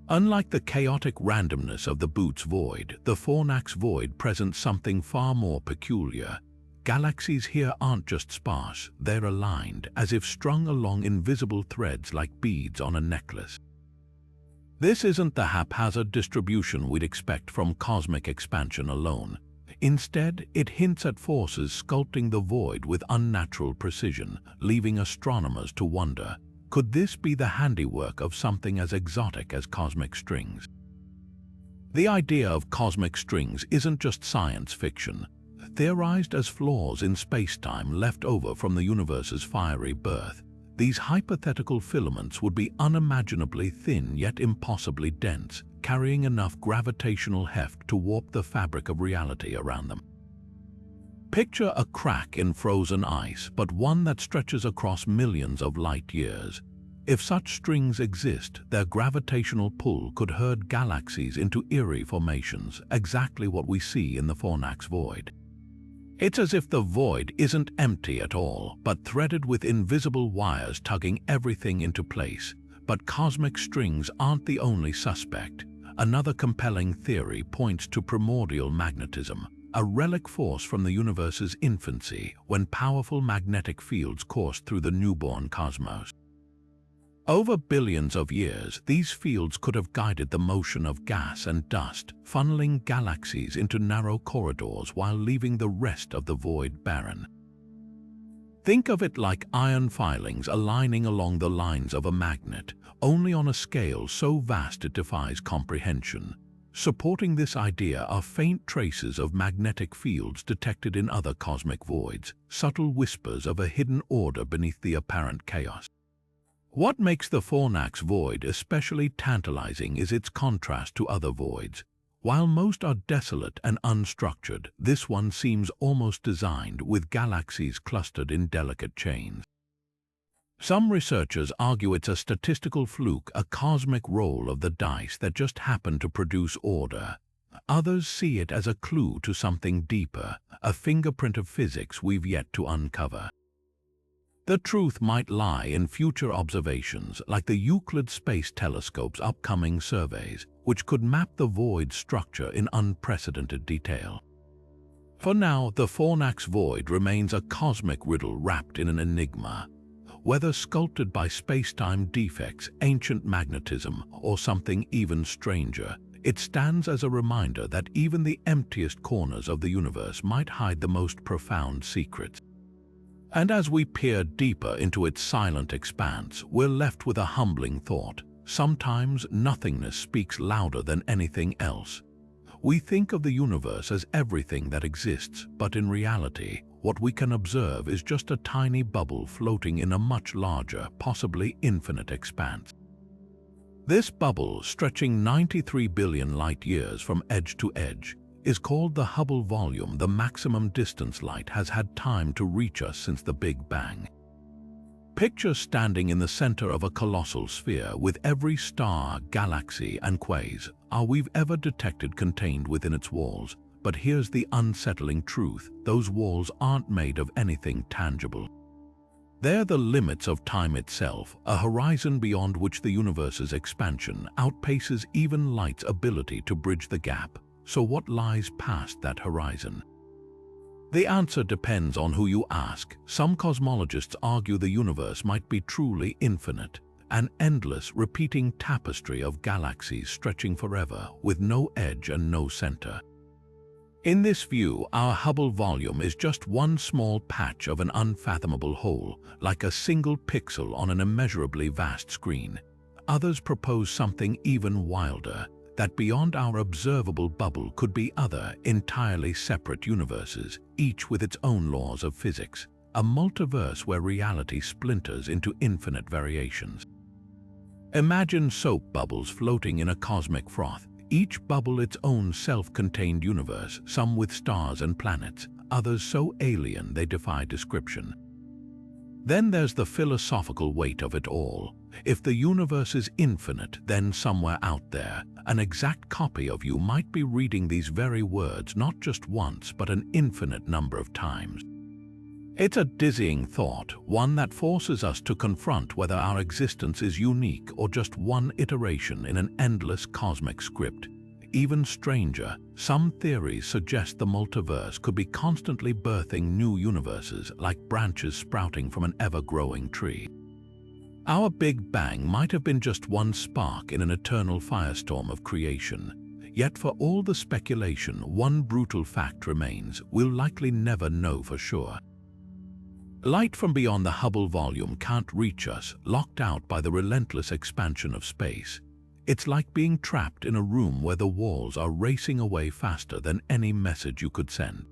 Unlike the chaotic randomness of the Bootes void, the Fornax void presents something far more peculiar. Galaxies here aren't just sparse, they're aligned, as if strung along invisible threads like beads on a necklace. This isn't the haphazard distribution we'd expect from cosmic expansion alone. Instead, it hints at forces sculpting the void with unnatural precision, leaving astronomers to wonder, could this be the handiwork of something as exotic as cosmic strings? The idea of cosmic strings isn't just science fiction. Theorized as flaws in space-time left over from the universe's fiery birth, these hypothetical filaments would be unimaginably thin yet impossibly dense, carrying enough gravitational heft to warp the fabric of reality around them. Picture a crack in frozen ice, but one that stretches across millions of light years. If such strings exist, their gravitational pull could herd galaxies into eerie formations, exactly what we see in the Fornax void. It's as if the void isn't empty at all, but threaded with invisible wires tugging everything into place. But cosmic strings aren't the only suspect. Another compelling theory points to primordial magnetism, a relic force from the universe's infancy when powerful magnetic fields coursed through the newborn cosmos. Over billions of years, these fields could have guided the motion of gas and dust, funneling galaxies into narrow corridors while leaving the rest of the void barren. Think of it like iron filings aligning along the lines of a magnet, only on a scale so vast it defies comprehension. Supporting this idea are faint traces of magnetic fields detected in other cosmic voids, subtle whispers of a hidden order beneath the apparent chaos. What makes the Fornax void especially tantalizing is its contrast to other voids. While most are desolate and unstructured, this one seems almost designed, with galaxies clustered in delicate chains. Some researchers argue it's a statistical fluke, a cosmic roll of the dice that just happened to produce order. Others see it as a clue to something deeper, a fingerprint of physics we've yet to uncover. The truth might lie in future observations, like the Euclid Space Telescope's upcoming surveys, which could map the void's structure in unprecedented detail. For now, the Fornax void remains a cosmic riddle wrapped in an enigma. Whether sculpted by space-time defects, ancient magnetism, or something even stranger, it stands as a reminder that even the emptiest corners of the universe might hide the most profound secrets. And as we peer deeper into its silent expanse, we're left with a humbling thought. Sometimes nothingness speaks louder than anything else. We think of the universe as everything that exists, but in reality, what we can observe is just a tiny bubble floating in a much larger, possibly infinite expanse. This bubble, stretching 93 billion light-years from edge to edge, is called the Hubble volume, the maximum distance light has had time to reach us since the Big Bang. Picture standing in the center of a colossal sphere with every star, galaxy, and quasar we've ever detected contained within its walls. But here's the unsettling truth: those walls aren't made of anything tangible. They're the limits of time itself, a horizon beyond which the universe's expansion outpaces even light's ability to bridge the gap. So what lies past that horizon? The answer depends on who you ask. Some cosmologists argue the universe might be truly infinite, an endless, repeating tapestry of galaxies stretching forever, with no edge and no center. In this view, our Hubble volume is just one small patch of an unfathomable whole, like a single pixel on an immeasurably vast screen. Others propose something even wilder, that beyond our observable bubble could be other, entirely separate universes, each with its own laws of physics, a multiverse where reality splinters into infinite variations. Imagine soap bubbles floating in a cosmic froth, each bubble its own self-contained universe, some with stars and planets, others so alien they defy description. Then there's the philosophical weight of it all. If the universe is infinite, then somewhere out there, an exact copy of you might be reading these very words not just once, but an infinite number of times. It's a dizzying thought, one that forces us to confront whether our existence is unique or just one iteration in an endless cosmic script. Even stranger, some theories suggest the multiverse could be constantly birthing new universes, like branches sprouting from an ever-growing tree. Our Big Bang might have been just one spark in an eternal firestorm of creation. Yet for all the speculation, one brutal fact remains: we'll likely never know for sure. Light from beyond the Hubble volume can't reach us, locked out by the relentless expansion of space. It's like being trapped in a room where the walls are racing away faster than any message you could send.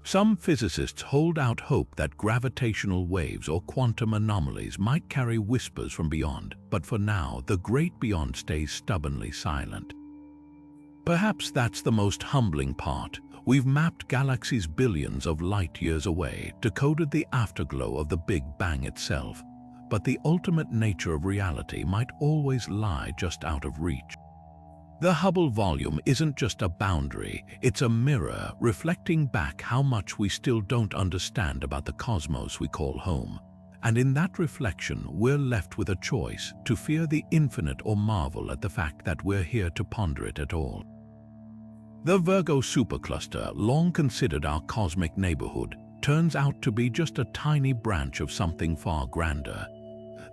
Some physicists hold out hope that gravitational waves or quantum anomalies might carry whispers from beyond, but for now, the great beyond stays stubbornly silent. Perhaps that's the most humbling part. We've mapped galaxies billions of light-years away, decoded the afterglow of the Big Bang itself, but the ultimate nature of reality might always lie just out of reach. The Hubble volume isn't just a boundary, it's a mirror reflecting back how much we still don't understand about the cosmos we call home. And in that reflection, we're left with a choice: to fear the infinite or marvel at the fact that we're here to ponder it at all. The Virgo supercluster, long considered our cosmic neighborhood, turns out to be just a tiny branch of something far grander.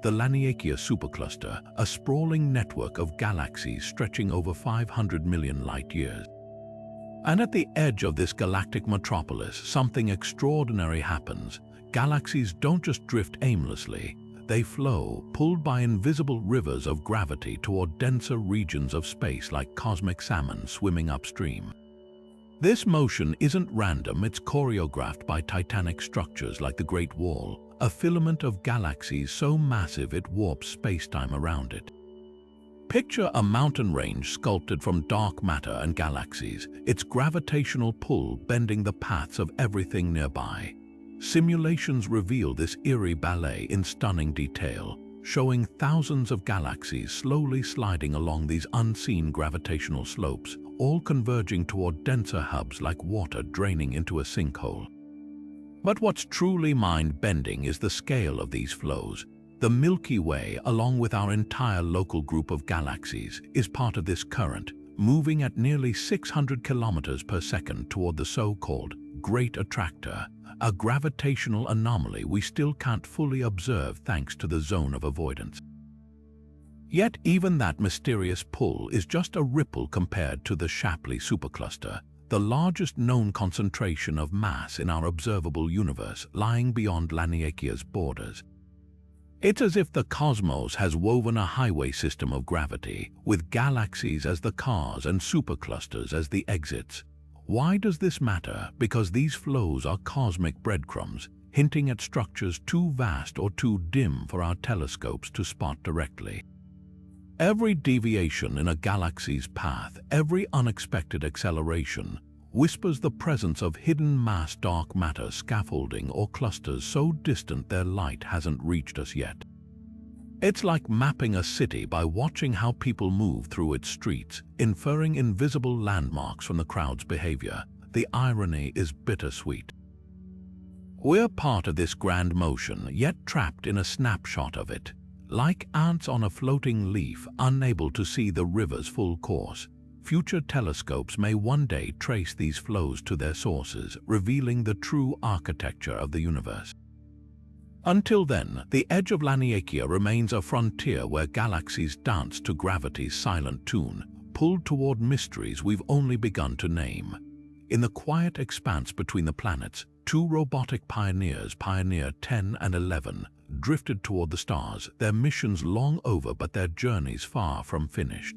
The Laniakea supercluster, a sprawling network of galaxies stretching over 500 million light-years. And at the edge of this galactic metropolis, something extraordinary happens. Galaxies don't just drift aimlessly, they flow, pulled by invisible rivers of gravity toward denser regions of space like cosmic salmon swimming upstream. This motion isn't random, it's choreographed by titanic structures like the Great Wall, a filament of galaxies so massive it warps space-time around it. Picture a mountain range sculpted from dark matter and galaxies, its gravitational pull bending the paths of everything nearby. Simulations reveal this eerie ballet in stunning detail, showing thousands of galaxies slowly sliding along these unseen gravitational slopes, all converging toward denser hubs like water draining into a sinkhole. But what's truly mind-bending is the scale of these flows. The Milky Way, along with our entire local group of galaxies, is part of this current, moving at nearly 600 kilometers per second toward the so-called Great Attractor, a gravitational anomaly we still can't fully observe thanks to the zone of avoidance. Yet even that mysterious pull is just a ripple compared to the Shapley supercluster, the largest known concentration of mass in our observable universe, lying beyond Laniakea's borders. It's as if the cosmos has woven a highway system of gravity, with galaxies as the cars and superclusters as the exits. Why does this matter? Because these flows are cosmic breadcrumbs, hinting at structures too vast or too dim for our telescopes to spot directly. Every deviation in a galaxy's path, every unexpected acceleration, whispers the presence of hidden mass dark matter scaffolding or clusters so distant their light hasn't reached us yet. It's like mapping a city by watching how people move through its streets, inferring invisible landmarks from the crowd's behavior. The irony is bittersweet. We're part of this grand motion, yet trapped in a snapshot of it. Like ants on a floating leaf, unable to see the river's full course, future telescopes may one day trace these flows to their sources, revealing the true architecture of the universe. Until then, the edge of Laniakea remains a frontier where galaxies dance to gravity's silent tune, pulled toward mysteries we've only begun to name. In the quiet expanse between the planets, two robotic pioneers, Pioneer 10 and 11, drifted toward the stars, their missions long over but their journeys far from finished.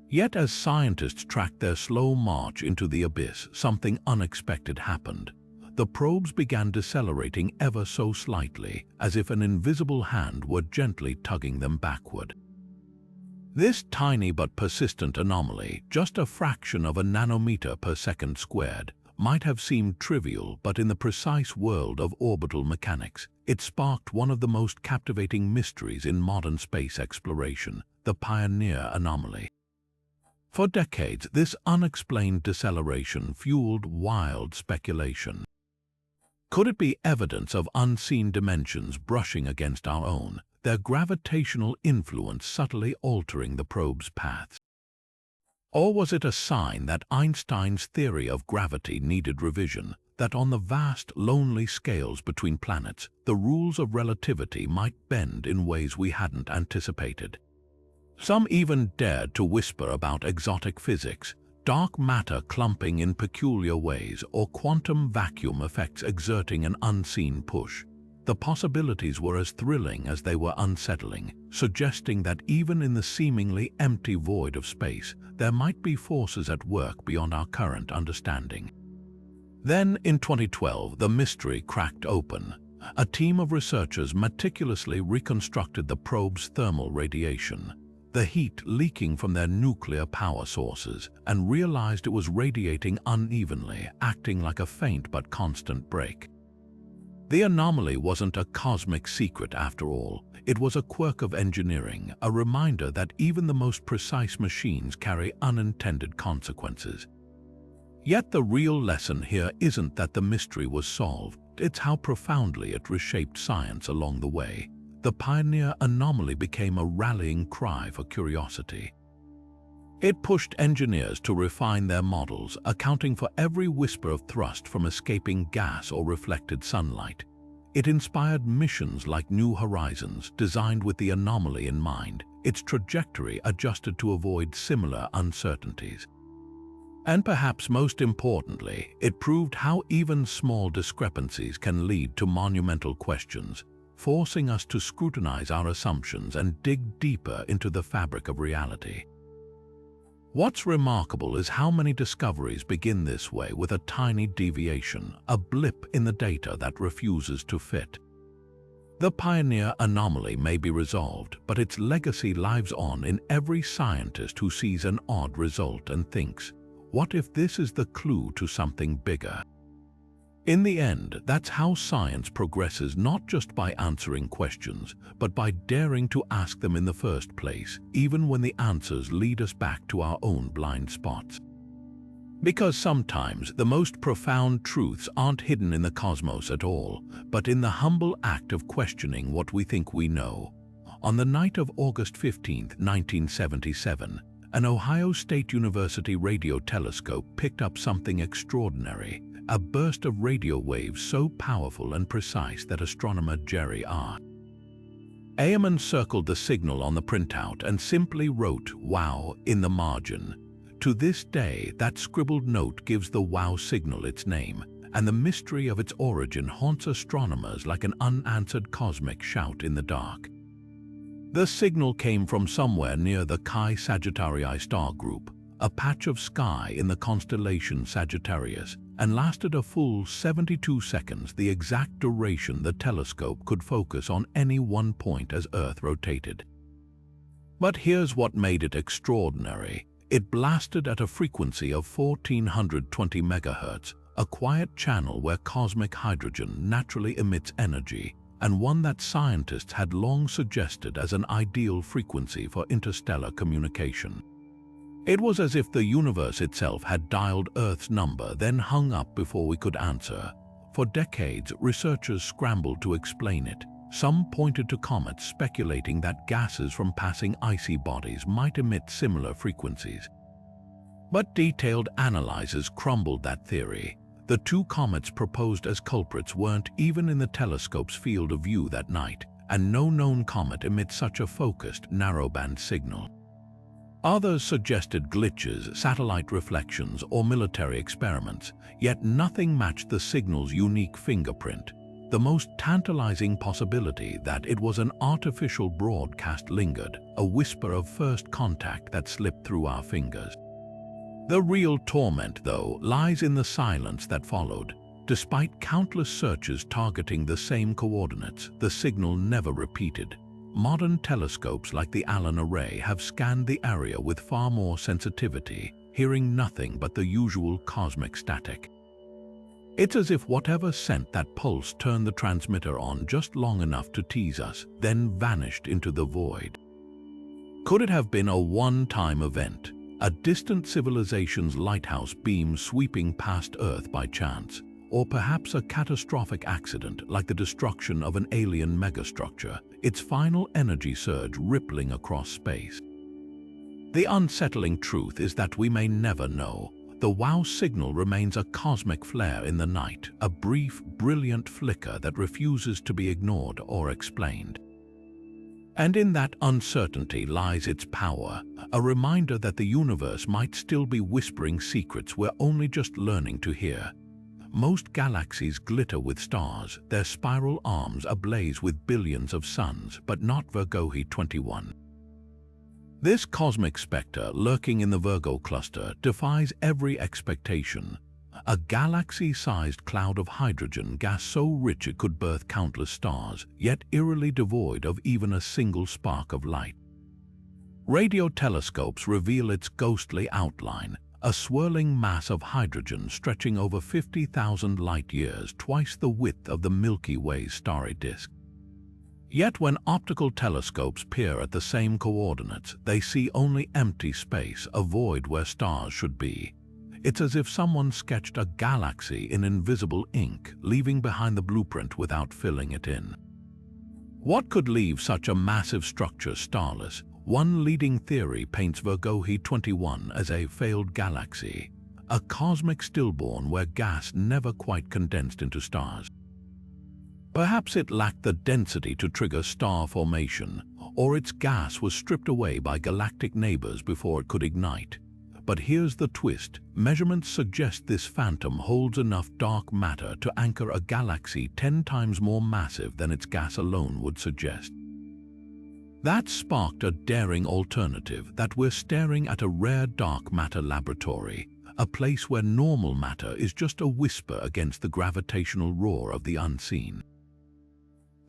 Yet as scientists tracked their slow march into the abyss, something unexpected happened. The probes began decelerating ever so slightly, as if an invisible hand were gently tugging them backward. This tiny but persistent anomaly, just a fraction of a nanometer per second squared, might have seemed trivial, but in the precise world of orbital mechanics, it sparked one of the most captivating mysteries in modern space exploration, the Pioneer anomaly. For decades, this unexplained deceleration fueled wild speculation. Could it be evidence of unseen dimensions brushing against our own, their gravitational influence subtly altering the probe's paths? Or was it a sign that Einstein's theory of gravity needed revision, that on the vast, lonely scales between planets, the rules of relativity might bend in ways we hadn't anticipated? Some even dared to whisper about exotic physics, dark matter clumping in peculiar ways, or quantum vacuum effects exerting an unseen push. The possibilities were as thrilling as they were unsettling, suggesting that even in the seemingly empty void of space, there might be forces at work beyond our current understanding. Then, in 2012, the mystery cracked open. A team of researchers meticulously reconstructed the probe's thermal radiation, the heat leaking from their nuclear power sources, and realized it was radiating unevenly, acting like a faint but constant break. The anomaly wasn't a cosmic secret after all. It was a quirk of engineering, a reminder that even the most precise machines carry unintended consequences. Yet the real lesson here isn't that the mystery was solved, it's how profoundly it reshaped science along the way. The Pioneer anomaly became a rallying cry for curiosity. It pushed engineers to refine their models, accounting for every whisper of thrust from escaping gas or reflected sunlight. It inspired missions like New Horizons, designed with the anomaly in mind, its trajectory adjusted to avoid similar uncertainties. And perhaps most importantly, it proved how even small discrepancies can lead to monumental questions, forcing us to scrutinize our assumptions and dig deeper into the fabric of reality. What's remarkable is how many discoveries begin this way, with a tiny deviation, a blip in the data that refuses to fit. The Pioneer anomaly may be resolved, but its legacy lives on in every scientist who sees an odd result and thinks, what if this is the clue to something bigger? In the end, that's how science progresses, not just by answering questions, but by daring to ask them in the first place, even when the answers lead us back to our own blind spots. Because sometimes the most profound truths aren't hidden in the cosmos at all, but in the humble act of questioning what we think we know. On the night of August 15, 1977, an Ohio State University radio telescope picked up something extraordinary. A burst of radio waves so powerful and precise that astronomer Jerry R. Ehrman circled the signal on the printout and simply wrote "Wow" in the margin. To this day, that scribbled note gives the WOW signal its name, and the mystery of its origin haunts astronomers like an unanswered cosmic shout in the dark. The signal came from somewhere near the Chi Sagittarii star group, a patch of sky in the constellation Sagittarius, and lasted a full 72 seconds, the exact duration the telescope could focus on any one point as Earth rotated. But here's what made it extraordinary. It blasted at a frequency of 1420 MHz, a quiet channel where cosmic hydrogen naturally emits energy, and one that scientists had long suggested as an ideal frequency for interstellar communication. It was as if the universe itself had dialed Earth's number, then hung up before we could answer. For decades, researchers scrambled to explain it. Some pointed to comets, speculating that gases from passing icy bodies might emit similar frequencies. But detailed analyses crumbled that theory. The two comets proposed as culprits weren't even in the telescope's field of view that night, and no known comet emits such a focused, narrowband signal. Others suggested glitches, satellite reflections, or military experiments, yet nothing matched the signal's unique fingerprint. The most tantalizing possibility that it was an artificial broadcast lingered, a whisper of first contact that slipped through our fingers. The real torment, though, lies in the silence that followed. Despite countless searches targeting the same coordinates, the signal never repeated. Modern telescopes like the Allen Array have scanned the area with far more sensitivity, hearing nothing but the usual cosmic static. It's as if whatever sent that pulse turned the transmitter on just long enough to tease us, then vanished into the void. Could it have been a one-time event, a distant civilization's lighthouse beam sweeping past Earth by chance, or perhaps a catastrophic accident like the destruction of an alien megastructure, its final energy surge rippling across space? The unsettling truth is that we may never know. The WOW signal remains a cosmic flare in the night, a brief, brilliant flicker that refuses to be ignored or explained. And in that uncertainty lies its power, a reminder that the universe might still be whispering secrets we're only just learning to hear. Most galaxies glitter with stars, their spiral arms ablaze with billions of suns, but not Virgo 21. This cosmic specter lurking in the Virgo cluster defies every expectation. A galaxy-sized cloud of hydrogen gas so rich it could birth countless stars, yet eerily devoid of even a single spark of light. Radio telescopes reveal its ghostly outline, a swirling mass of hydrogen stretching over 50,000 light-years, twice the width of the Milky Way's starry disk. Yet when optical telescopes peer at the same coordinates, they see only empty space, a void where stars should be. It's as if someone sketched a galaxy in invisible ink, leaving behind the blueprint without filling it in. What could leave such a massive structure starless? One leading theory paints Virgo 21 as a failed galaxy, a cosmic stillborn where gas never quite condensed into stars. Perhaps it lacked the density to trigger star formation, or its gas was stripped away by galactic neighbors before it could ignite. But here's the twist. Measurements suggest this phantom holds enough dark matter to anchor a galaxy 10 times more massive than its gas alone would suggest. That sparked a daring alternative, that we're staring at a rare dark matter laboratory, a place where normal matter is just a whisper against the gravitational roar of the unseen.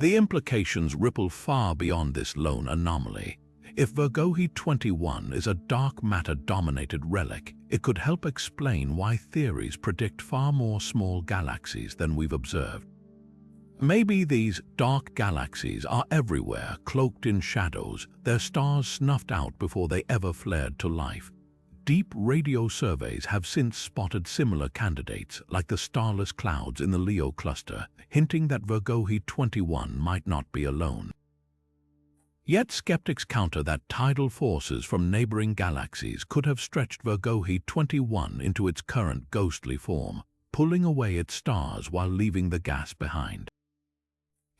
The implications ripple far beyond this lone anomaly. If Virgo 21 is a dark matter-dominated relic, it could help explain why theories predict far more small galaxies than we've observed. Maybe these dark galaxies are everywhere, cloaked in shadows, their stars snuffed out before they ever flared to life. Deep radio surveys have since spotted similar candidates, like the starless clouds in the Leo cluster, hinting that Virgo 21 might not be alone. Yet skeptics counter that tidal forces from neighboring galaxies could have stretched Virgo 21 into its current ghostly form, pulling away its stars while leaving the gas behind.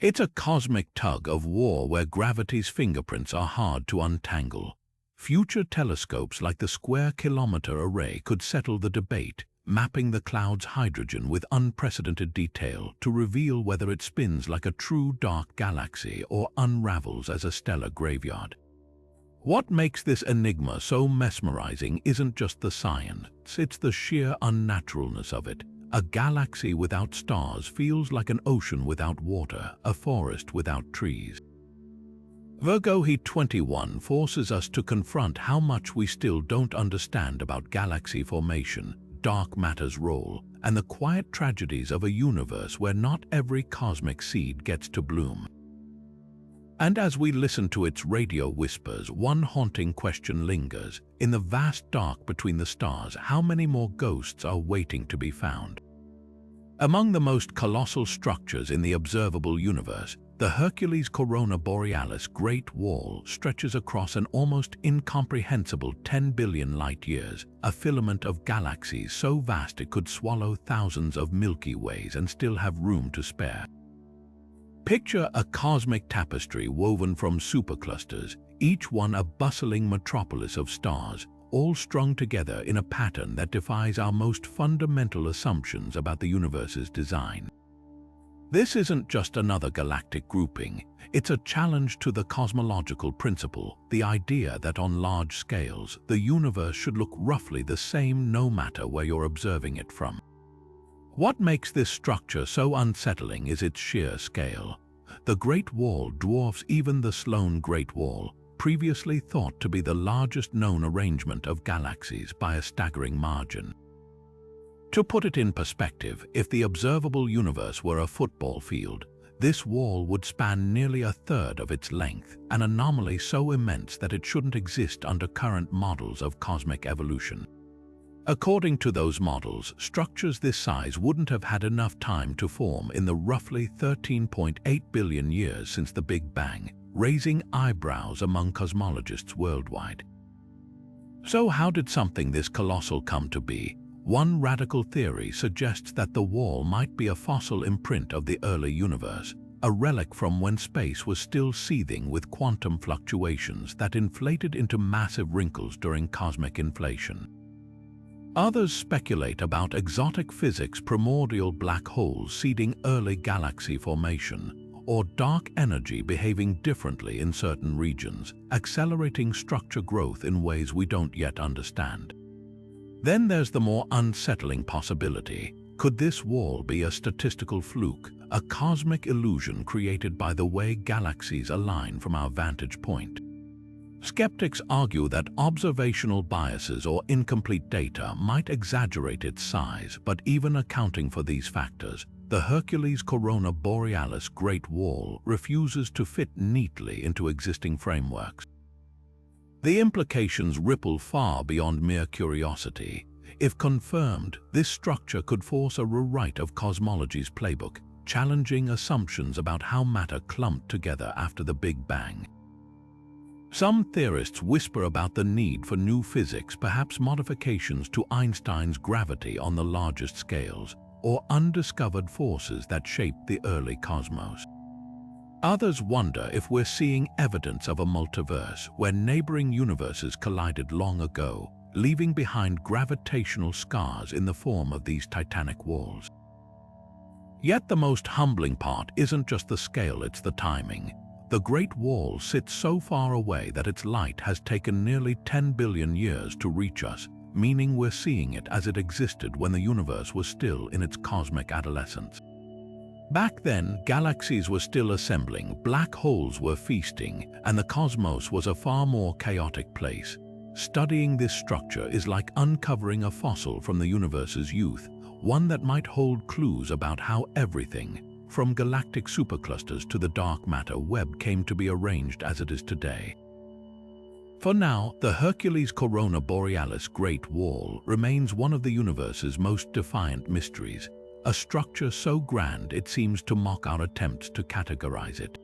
It's a cosmic tug of war where gravity's fingerprints are hard to untangle. Future telescopes like the Square Kilometre Array could settle the debate, mapping the cloud's hydrogen with unprecedented detail to reveal whether it spins like a true dark galaxy or unravels as a stellar graveyard. What makes this enigma so mesmerizing isn't just the science, it's the sheer unnaturalness of it. A galaxy without stars feels like an ocean without water, a forest without trees. Virgo Heat 21 forces us to confront how much we still don't understand about galaxy formation, dark matter's role, and the quiet tragedies of a universe where not every cosmic seed gets to bloom. And as we listen to its radio whispers, one haunting question lingers. In the vast dark between the stars, how many more ghosts are waiting to be found? Among the most colossal structures in the observable universe, the Hercules Corona Borealis Great Wall stretches across an almost incomprehensible 10 billion light-years, a filament of galaxies so vast it could swallow thousands of Milky Ways and still have room to spare. Picture a cosmic tapestry woven from superclusters, each one a bustling metropolis of stars, all strung together in a pattern that defies our most fundamental assumptions about the universe's design. This isn't just another galactic grouping, it's a challenge to the cosmological principle, the idea that on large scales, the universe should look roughly the same no matter where you're observing it from. What makes this structure so unsettling is its sheer scale. The Great Wall dwarfs even the Sloan Great Wall, previously thought to be the largest known arrangement of galaxies by a staggering margin. To put it in perspective, if the observable universe were a football field, this wall would span nearly a third of its length, an anomaly so immense that it shouldn't exist under current models of cosmic evolution. According to those models, structures this size wouldn't have had enough time to form in the roughly 13.8 billion years since the Big Bang, raising eyebrows among cosmologists worldwide. So how did something this colossal come to be? One radical theory suggests that the wall might be a fossil imprint of the early universe, a relic from when space was still seething with quantum fluctuations that inflated into massive wrinkles during cosmic inflation. Others speculate about exotic physics, primordial black holes seeding early galaxy formation, or dark energy behaving differently in certain regions, accelerating structure growth in ways we don't yet understand. Then there's the more unsettling possibility. Could this wall be a statistical fluke, a cosmic illusion created by the way galaxies align from our vantage point? Skeptics argue that observational biases or incomplete data might exaggerate its size, but even accounting for these factors, the Hercules Corona Borealis Great Wall refuses to fit neatly into existing frameworks. The implications ripple far beyond mere curiosity. If confirmed, this structure could force a rewrite of cosmology's playbook, challenging assumptions about how matter clumped together after the Big Bang. Some theorists whisper about the need for new physics, perhaps modifications to Einstein's gravity on the largest scales, or undiscovered forces that shaped the early cosmos. Others wonder if we're seeing evidence of a multiverse where neighboring universes collided long ago, leaving behind gravitational scars in the form of these titanic walls. Yet the most humbling part isn't just the scale, it's the timing. The Great Wall sits so far away that its light has taken nearly 10 billion years to reach us, meaning we're seeing it as it existed when the universe was still in its cosmic adolescence. Back then, galaxies were still assembling, black holes were feasting, and the cosmos was a far more chaotic place. Studying this structure is like uncovering a fossil from the universe's youth, one that might hold clues about how everything, from galactic superclusters to the dark matter web, came to be arranged as it is today. For now, the Hercules Corona Borealis Great Wall remains one of the universe's most defiant mysteries, a structure so grand it seems to mock our attempts to categorize it.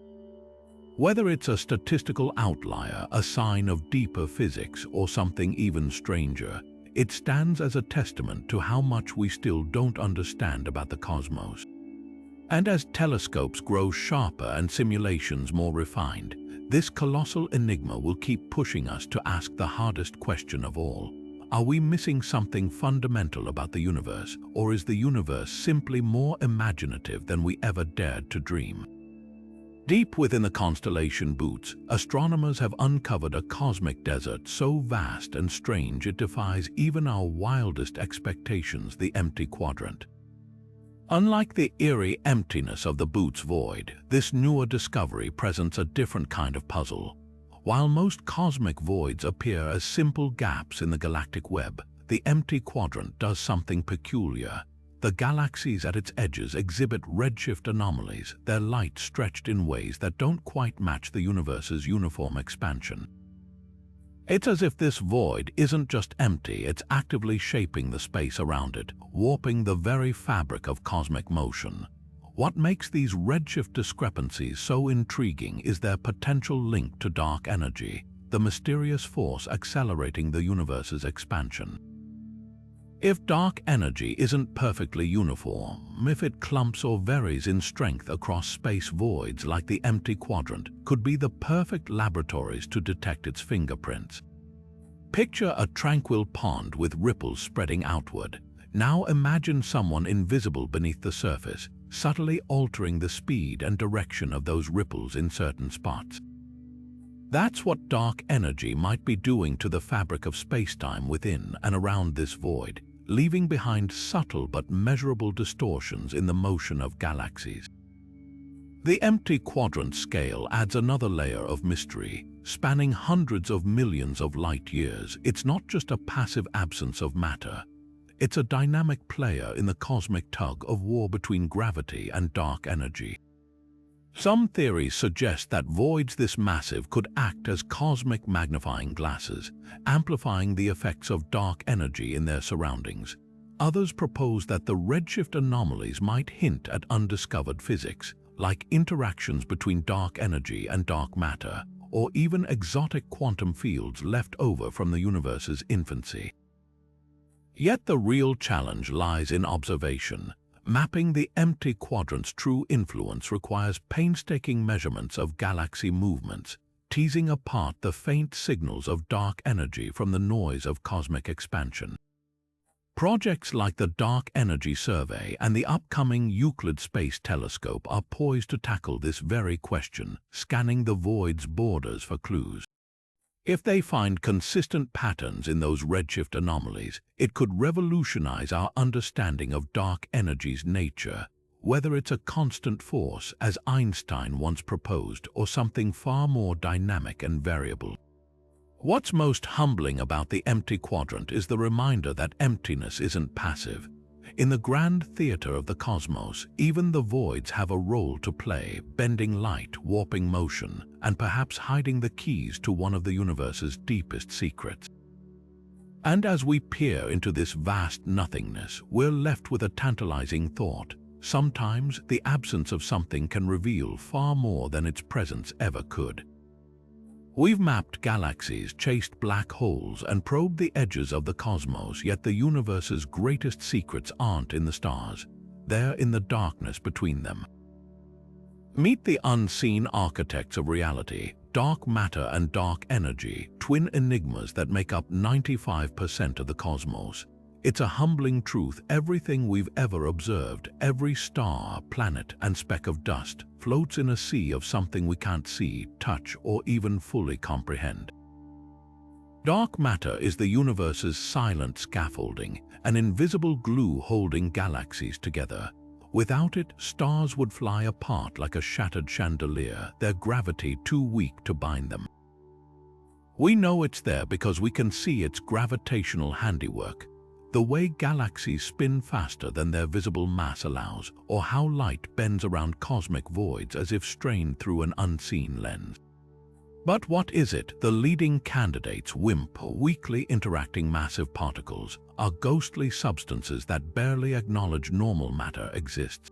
Whether it's a statistical outlier, a sign of deeper physics, or something even stranger, it stands as a testament to how much we still don't understand about the cosmos. And as telescopes grow sharper and simulations more refined, this colossal enigma will keep pushing us to ask the hardest question of all. Are we missing something fundamental about the universe, or is the universe simply more imaginative than we ever dared to dream? Deep within the constellation Bootes, astronomers have uncovered a cosmic desert so vast and strange it defies even our wildest expectations, the empty quadrant. Unlike the eerie emptiness of the Bootes void, this newer discovery presents a different kind of puzzle. While most cosmic voids appear as simple gaps in the galactic web, the empty quadrant does something peculiar. The galaxies at its edges exhibit redshift anomalies, their light stretched in ways that don't quite match the universe's uniform expansion. It's as if this void isn't just empty, it's actively shaping the space around it, warping the very fabric of cosmic motion. What makes these redshift discrepancies so intriguing is their potential link to dark energy, the mysterious force accelerating the universe's expansion. If dark energy isn't perfectly uniform, if it clumps or varies in strength across space, voids like the empty quadrant could be the perfect laboratories to detect its fingerprints. Picture a tranquil pond with ripples spreading outward. Now imagine someone invisible beneath the surface, subtly altering the speed and direction of those ripples in certain spots. That's what dark energy might be doing to the fabric of space-time within and around this void, leaving behind subtle but measurable distortions in the motion of galaxies. The empty quadrant scale adds another layer of mystery. Spanning hundreds of millions of light years, it's not just a passive absence of matter. It's a dynamic player in the cosmic tug-of-war between gravity and dark energy. Some theories suggest that voids this massive could act as cosmic magnifying glasses, amplifying the effects of dark energy in their surroundings. Others propose that the redshift anomalies might hint at undiscovered physics, like interactions between dark energy and dark matter, or even exotic quantum fields left over from the universe's infancy. Yet the real challenge lies in observation. Mapping the empty quadrant's true influence requires painstaking measurements of galaxy movements, teasing apart the faint signals of dark energy from the noise of cosmic expansion. Projects like the Dark Energy Survey and the upcoming Euclid Space Telescope are poised to tackle this very question, scanning the void's borders for clues. If they find consistent patterns in those redshift anomalies, it could revolutionize our understanding of dark energy's nature, whether it's a constant force, as Einstein once proposed, or something far more dynamic and variable. What's most humbling about the empty quadrant is the reminder that emptiness isn't passive. In the grand theater of the cosmos, even the voids have a role to play, bending light, warping motion, and perhaps hiding the keys to one of the universe's deepest secrets. And as we peer into this vast nothingness, we're left with a tantalizing thought. Sometimes the absence of something can reveal far more than its presence ever could. We've mapped galaxies, chased black holes, and probed the edges of the cosmos, yet the universe's greatest secrets aren't in the stars. They're in the darkness between them. Meet the unseen architects of reality, dark matter and dark energy, twin enigmas that make up 95% of the cosmos. It's a humbling truth. Everything we've ever observed, every star, planet, and speck of dust, floats in a sea of something we can't see, touch, or even fully comprehend. Dark matter is the universe's silent scaffolding, an invisible glue holding galaxies together. Without it, stars would fly apart like a shattered chandelier, their gravity too weak to bind them. We know it's there because we can see its gravitational handiwork. The way galaxies spin faster than their visible mass allows, or how light bends around cosmic voids as if strained through an unseen lens. But what is it? The leading candidates, WIMP, weakly interacting massive particles, are ghostly substances that barely acknowledge normal matter exists.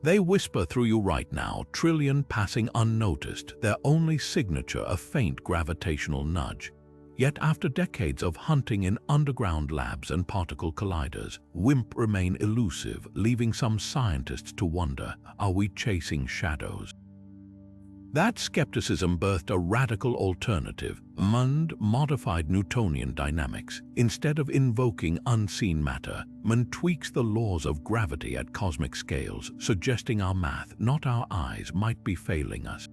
They whisper through you right now, trillion passing unnoticed, their only signature a faint gravitational nudge. Yet after decades of hunting in underground labs and particle colliders, WIMP remain elusive, leaving some scientists to wonder, are we chasing shadows? That skepticism birthed a radical alternative, modified Newtonian dynamics. Instead of invoking unseen matter, Mund tweaks the laws of gravity at cosmic scales, suggesting our math, not our eyes, might be failing us.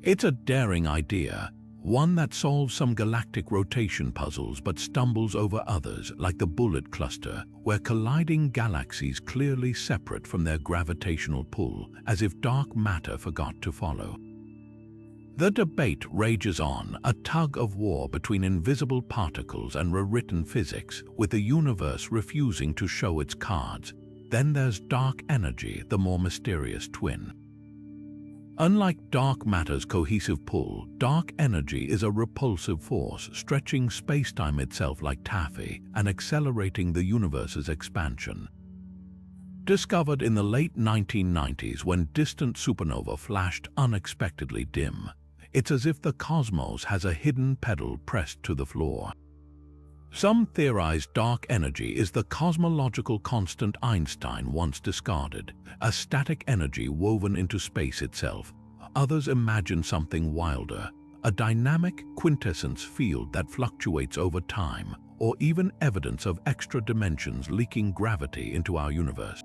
It's a daring idea, one that solves some galactic rotation puzzles but stumbles over others, like the Bullet Cluster, where colliding galaxies clearly separate from their gravitational pull, as if dark matter forgot to follow. The debate rages on, a tug of war between invisible particles and rewritten physics, with the universe refusing to show its cards. Then there's dark energy, the more mysterious twin. Unlike dark matter's cohesive pull, dark energy is a repulsive force, stretching spacetime itself like taffy and accelerating the universe's expansion. Discovered in the late 1990s when distant supernova flashed unexpectedly dim, it's as if the cosmos has a hidden pedal pressed to the floor. Some theorize dark energy is the cosmological constant Einstein once discarded, a static energy woven into space itself. Others imagine something wilder, a dynamic quintessence field that fluctuates over time, or even evidence of extra dimensions leaking gravity into our universe.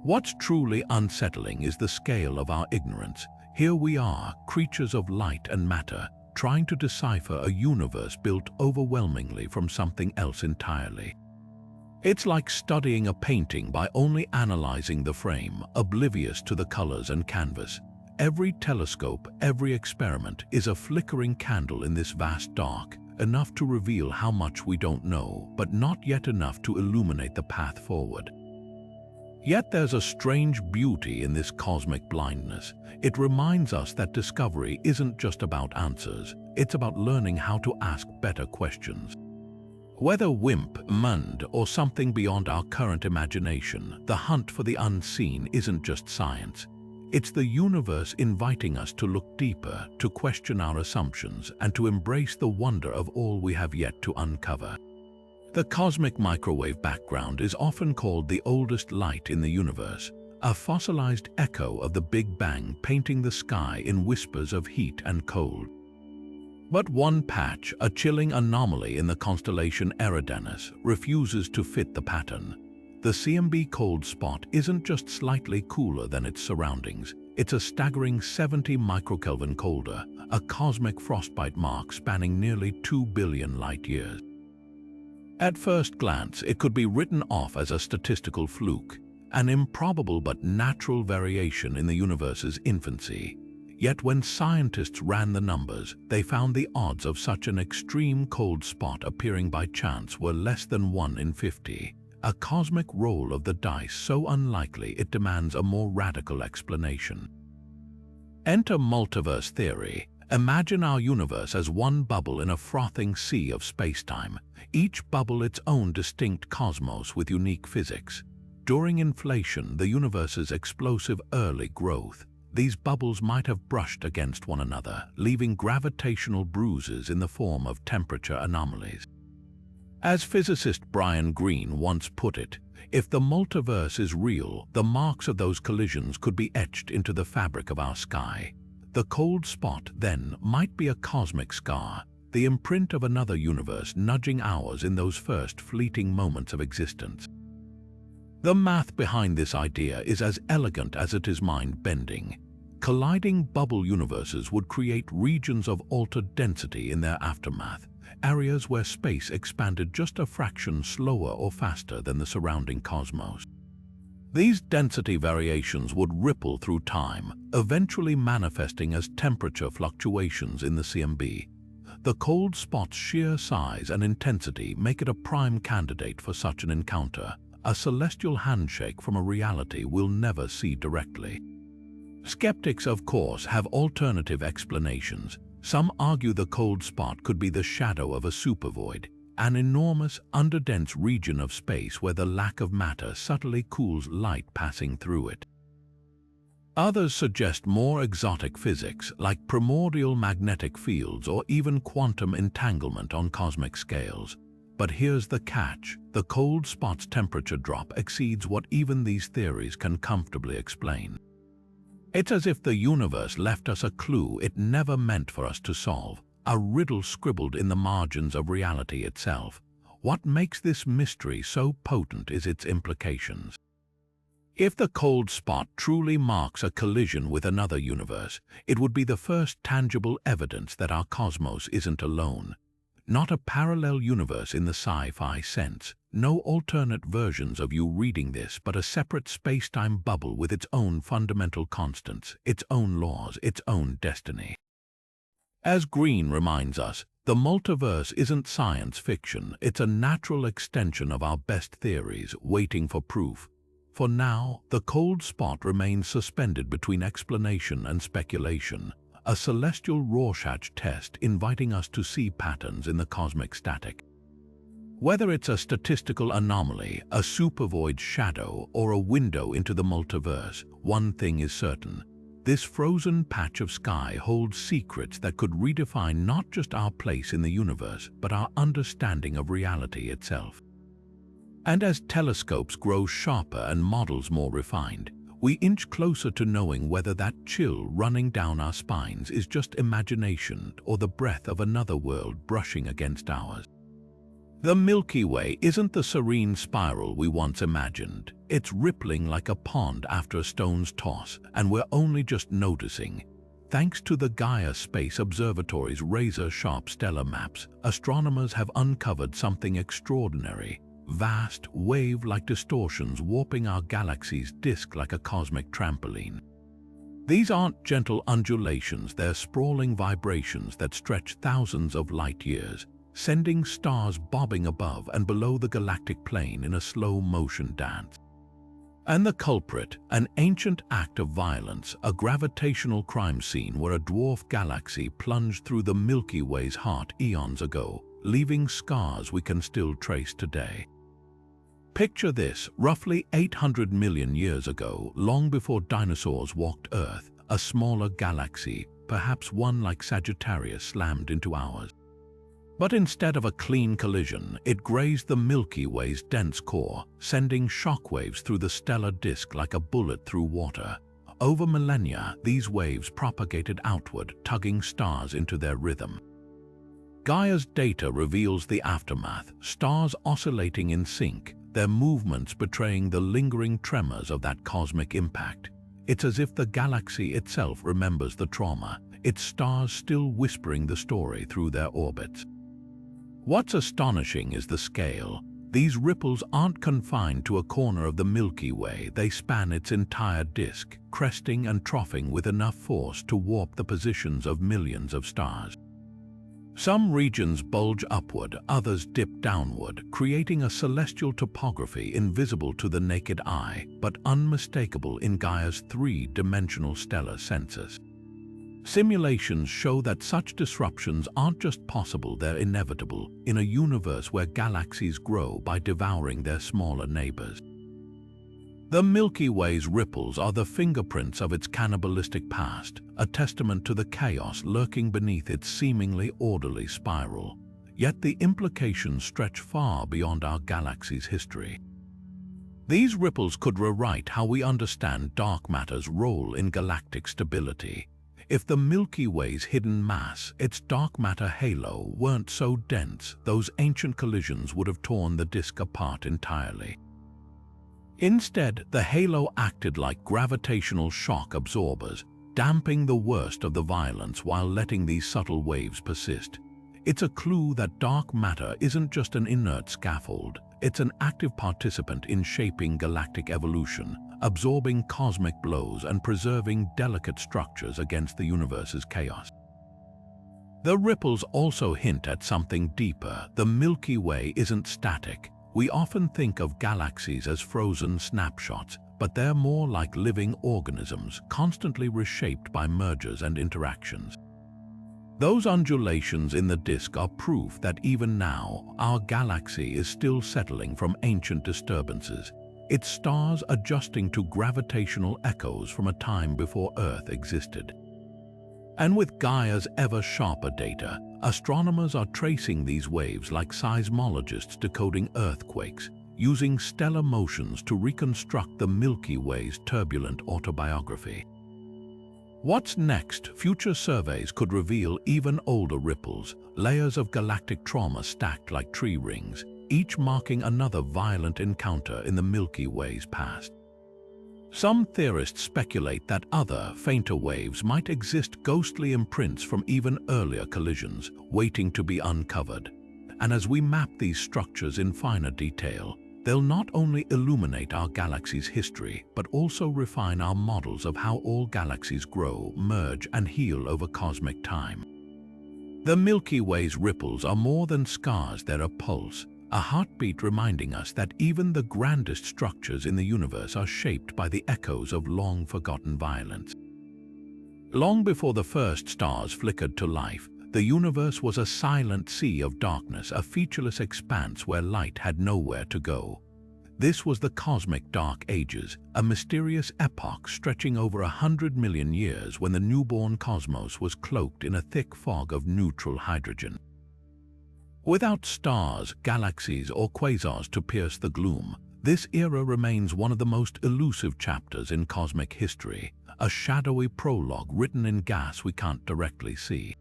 What's truly unsettling is the scale of our ignorance. Here we are, creatures of light and matter, trying to decipher a universe built overwhelmingly from something else entirely. It's like studying a painting by only analyzing the frame, oblivious to the colors and canvas. Every telescope, every experiment is a flickering candle in this vast dark, enough to reveal how much we don't know, but not yet enough to illuminate the path forward. Yet there's a strange beauty in this cosmic blindness. It reminds us that discovery isn't just about answers, it's about learning how to ask better questions. Whether Mund, or something beyond our current imagination, the hunt for the unseen isn't just science. It's the universe inviting us to look deeper, to question our assumptions, and to embrace the wonder of all we have yet to uncover. The cosmic microwave background is often called the oldest light in the universe, a fossilized echo of the Big Bang painting the sky in whispers of heat and cold. But one patch, a chilling anomaly in the constellation Eridanus, refuses to fit the pattern. The CMB cold spot isn't just slightly cooler than its surroundings, it's a staggering 70 microkelvin colder, a cosmic frostbite mark spanning nearly 2 billion light-years. At first glance, it could be written off as a statistical fluke, an improbable but natural variation in the universe's infancy. Yet when scientists ran the numbers, they found the odds of such an extreme cold spot appearing by chance were less than 1 in 50, a cosmic roll of the dice so unlikely it demands a more radical explanation. Enter multiverse theory. Imagine our universe as one bubble in a frothing sea of spacetime, each bubble its own distinct cosmos with unique physics. During inflation, the universe's explosive early growth, these bubbles might have brushed against one another, leaving gravitational bruises in the form of temperature anomalies. As physicist Brian Greene once put it, if the multiverse is real, the marks of those collisions could be etched into the fabric of our sky. The cold spot, then, might be a cosmic scar, the imprint of another universe nudging ours in those first fleeting moments of existence. The math behind this idea is as elegant as it is mind-bending. Colliding bubble universes would create regions of altered density in their aftermath, areas where space expanded just a fraction slower or faster than the surrounding cosmos. These density variations would ripple through time, eventually manifesting as temperature fluctuations in the CMB. The cold spot's sheer size and intensity make it a prime candidate for such an encounter, a celestial handshake from a reality we'll never see directly. Skeptics, of course, have alternative explanations. Some argue the cold spot could be the shadow of a supervoid, an enormous, underdense region of space where the lack of matter subtly cools light passing through it. Others suggest more exotic physics, like primordial magnetic fields or even quantum entanglement on cosmic scales. But here's the catch: the cold spot's temperature drop exceeds what even these theories can comfortably explain. It's as if the universe left us a clue it never meant for us to solve, a riddle scribbled in the margins of reality itself. What makes this mystery so potent is its implications. If the cold spot truly marks a collision with another universe, it would be the first tangible evidence that our cosmos isn't alone. Not a parallel universe in the sci-fi sense, no alternate versions of you reading this, but a separate space-time bubble with its own fundamental constants, its own laws, its own destiny. As Green reminds us, the multiverse isn't science fiction, it's a natural extension of our best theories, waiting for proof. For now, the cold spot remains suspended between explanation and speculation, a celestial Rorschach test inviting us to see patterns in the cosmic static. Whether it's a statistical anomaly, a supervoid shadow, or a window into the multiverse, one thing is certain. This frozen patch of sky holds secrets that could redefine not just our place in the universe, but our understanding of reality itself. And as telescopes grow sharper and models more refined, we inch closer to knowing whether that chill running down our spines is just imagination or the breath of another world brushing against ours. The Milky Way isn't the serene spiral we once imagined. It's rippling like a pond after a stone's toss, and we're only just noticing. Thanks to the Gaia Space Observatory's razor-sharp stellar maps, astronomers have uncovered something extraordinary. Vast, wave-like distortions warping our galaxy's disk like a cosmic trampoline. These aren't gentle undulations, they're sprawling vibrations that stretch thousands of light years, sending stars bobbing above and below the galactic plane in a slow-motion dance. And the culprit, an ancient act of violence, a gravitational crime scene where a dwarf galaxy plunged through the Milky Way's heart eons ago, leaving scars we can still trace today. Picture this, roughly 800 million years ago, long before dinosaurs walked Earth, a smaller galaxy, perhaps one like Sagittarius, slammed into ours. But instead of a clean collision, it grazed the Milky Way's dense core, sending shockwaves through the stellar disk like a bullet through water. Over millennia, these waves propagated outward, tugging stars into their rhythm. Gaia's data reveals the aftermath, stars oscillating in sync, their movements betraying the lingering tremors of that cosmic impact. It's as if the galaxy itself remembers the trauma, its stars still whispering the story through their orbits. What's astonishing is the scale. These ripples aren't confined to a corner of the Milky Way, they span its entire disk, cresting and troughing with enough force to warp the positions of millions of stars. Some regions bulge upward, others dip downward, creating a celestial topography invisible to the naked eye, but unmistakable in Gaia's three-dimensional stellar census. Simulations show that such disruptions aren't just possible, they're inevitable, in a universe where galaxies grow by devouring their smaller neighbors. The Milky Way's ripples are the fingerprints of its cannibalistic past, a testament to the chaos lurking beneath its seemingly orderly spiral. Yet the implications stretch far beyond our galaxy's history. These ripples could rewrite how we understand dark matter's role in galactic stability. If the Milky Way's hidden mass, its dark matter halo, weren't so dense, those ancient collisions would have torn the disk apart entirely. Instead, the halo acted like gravitational shock absorbers, damping the worst of the violence while letting these subtle waves persist. It's a clue that dark matter isn't just an inert scaffold, it's an active participant in shaping galactic evolution, absorbing cosmic blows and preserving delicate structures against the universe's chaos. The ripples also hint at something deeper. The Milky Way isn't static. We often think of galaxies as frozen snapshots, but they're more like living organisms, constantly reshaped by mergers and interactions. Those undulations in the disk are proof that even now, our galaxy is still settling from ancient disturbances, its stars adjusting to gravitational echoes from a time before Earth existed. And with Gaia's ever-sharper data, astronomers are tracing these waves like seismologists decoding earthquakes, using stellar motions to reconstruct the Milky Way's turbulent autobiography. What's next? Future surveys could reveal even older ripples, layers of galactic trauma stacked like tree rings, each marking another violent encounter in the Milky Way's past. Some theorists speculate that other, fainter waves might exist, ghostly imprints from even earlier collisions, waiting to be uncovered. And as we map these structures in finer detail, they'll not only illuminate our galaxy's history, but also refine our models of how all galaxies grow, merge, and heal over cosmic time. The Milky Way's ripples are more than scars, they're a pulse, a heartbeat reminding us that even the grandest structures in the universe are shaped by the echoes of long-forgotten violence. Long before the first stars flickered to life, the universe was a silent sea of darkness, a featureless expanse where light had nowhere to go. This was the cosmic dark ages, a mysterious epoch stretching over 100 million years when the newborn cosmos was cloaked in a thick fog of neutral hydrogen. Without stars, galaxies, or quasars to pierce the gloom, this era remains one of the most elusive chapters in cosmic history, a shadowy prologue written in gas we can't directly see.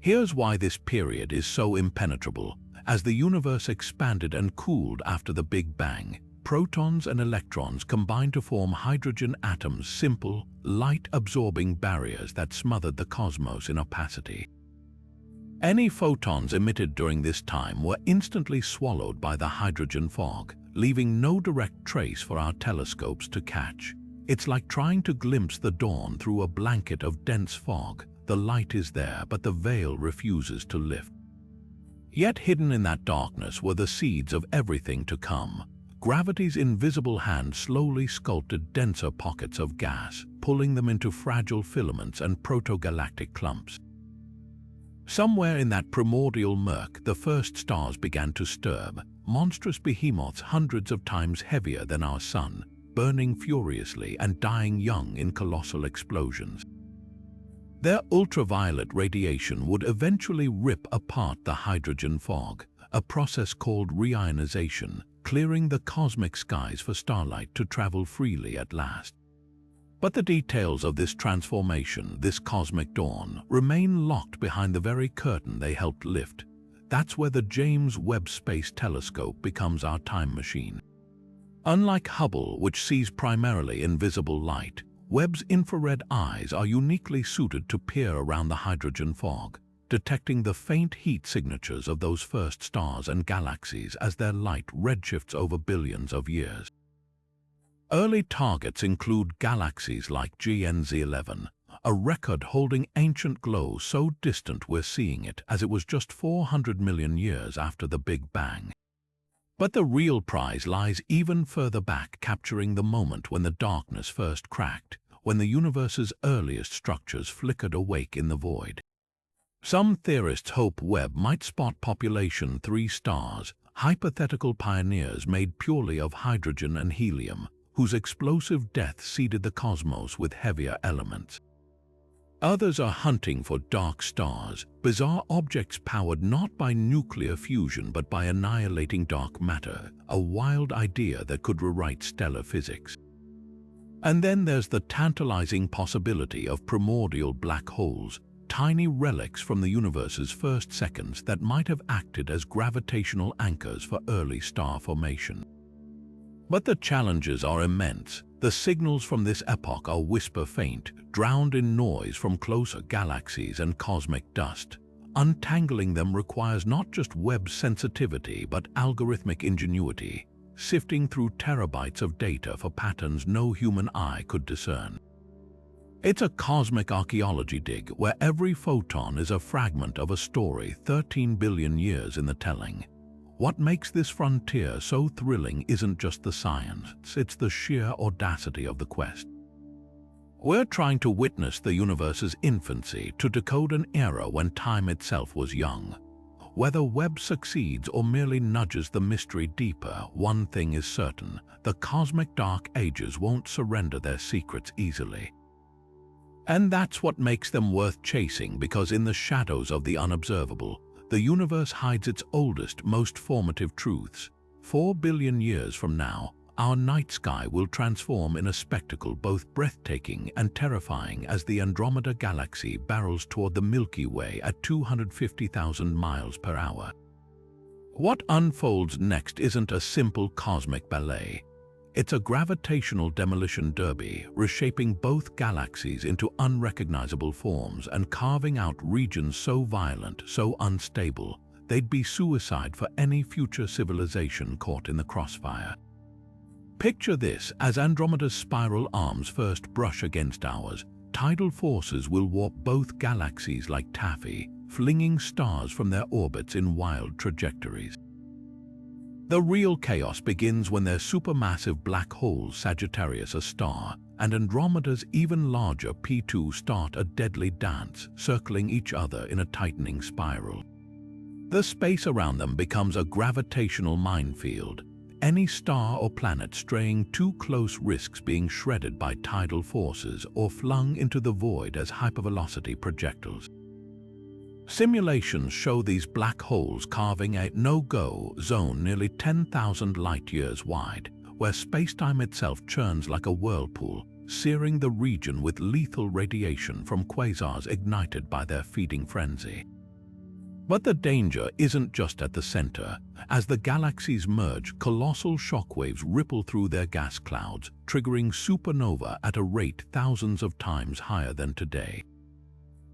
Here's why this period is so impenetrable. As the universe expanded and cooled after the Big Bang, protons and electrons combined to form hydrogen atoms, simple, light-absorbing barriers that smothered the cosmos in opacity. Any photons emitted during this time were instantly swallowed by the hydrogen fog, leaving no direct trace for our telescopes to catch. It's like trying to glimpse the dawn through a blanket of dense fog. The light is there, but the veil refuses to lift. Yet hidden in that darkness were the seeds of everything to come. Gravity's invisible hand slowly sculpted denser pockets of gas, pulling them into fragile filaments and protogalactic clumps. Somewhere in that primordial murk, the first stars began to stir, monstrous behemoths hundreds of times heavier than our sun, burning furiously and dying young in colossal explosions. Their ultraviolet radiation would eventually rip apart the hydrogen fog, a process called reionization, clearing the cosmic skies for starlight to travel freely at last. But the details of this transformation, this cosmic dawn, remain locked behind the very curtain they helped lift. That's where the James Webb Space Telescope becomes our time machine. Unlike Hubble, which sees primarily invisible light, Webb's infrared eyes are uniquely suited to peer around the hydrogen fog, detecting the faint heat signatures of those first stars and galaxies as their light redshifts over billions of years. Early targets include galaxies like GNZ11, a record-holding ancient glow so distant we're seeing it as it was just 400 million years after the Big Bang. But the real prize lies even further back, capturing the moment when the darkness first cracked, when the universe's earliest structures flickered awake in the void. Some theorists hope Webb might spot population 3 stars, hypothetical pioneers made purely of hydrogen and helium, whose explosive death seeded the cosmos with heavier elements. Others are hunting for dark stars, bizarre objects powered not by nuclear fusion but by annihilating dark matter, a wild idea that could rewrite stellar physics. And then there's the tantalizing possibility of primordial black holes, tiny relics from the universe's first seconds that might have acted as gravitational anchors for early star formation. But the challenges are immense. The signals from this epoch are whisper-faint, drowned in noise from closer galaxies and cosmic dust. Untangling them requires not just Webb sensitivity but algorithmic ingenuity, sifting through terabytes of data for patterns no human eye could discern. It's a cosmic archaeology dig where every photon is a fragment of a story 13 billion years in the telling. What makes this frontier so thrilling isn't just the science, it's the sheer audacity of the quest. We're trying to witness the universe's infancy, to decode an era when time itself was young. Whether Webb succeeds or merely nudges the mystery deeper, one thing is certain: the cosmic dark ages won't surrender their secrets easily. And that's what makes them worth chasing, because in the shadows of the unobservable, the universe hides its oldest, most formative truths. 4 billion years from now, our night sky will transform in a spectacle both breathtaking and terrifying as the Andromeda Galaxy barrels toward the Milky Way at 250,000 miles per hour. What unfolds next isn't a simple cosmic ballet. It's a gravitational demolition derby, reshaping both galaxies into unrecognizable forms and carving out regions so violent, so unstable, they'd be suicide for any future civilization caught in the crossfire. Picture this: as Andromeda's spiral arms first brush against ours, tidal forces will warp both galaxies like taffy, flinging stars from their orbits in wild trajectories. The real chaos begins when their supermassive black holes Sagittarius, a star, and Andromeda's even larger P2 start a deadly dance, circling each other in a tightening spiral. The space around them becomes a gravitational minefield. Any star or planet straying too close risks being shredded by tidal forces or flung into the void as hypervelocity projectiles. Simulations show these black holes carving a no-go zone nearly 10,000 light-years wide, where spacetime itself churns like a whirlpool, searing the region with lethal radiation from quasars ignited by their feeding frenzy. But the danger isn't just at the center. As the galaxies merge, colossal shockwaves ripple through their gas clouds, triggering supernova at a rate thousands of times higher than today.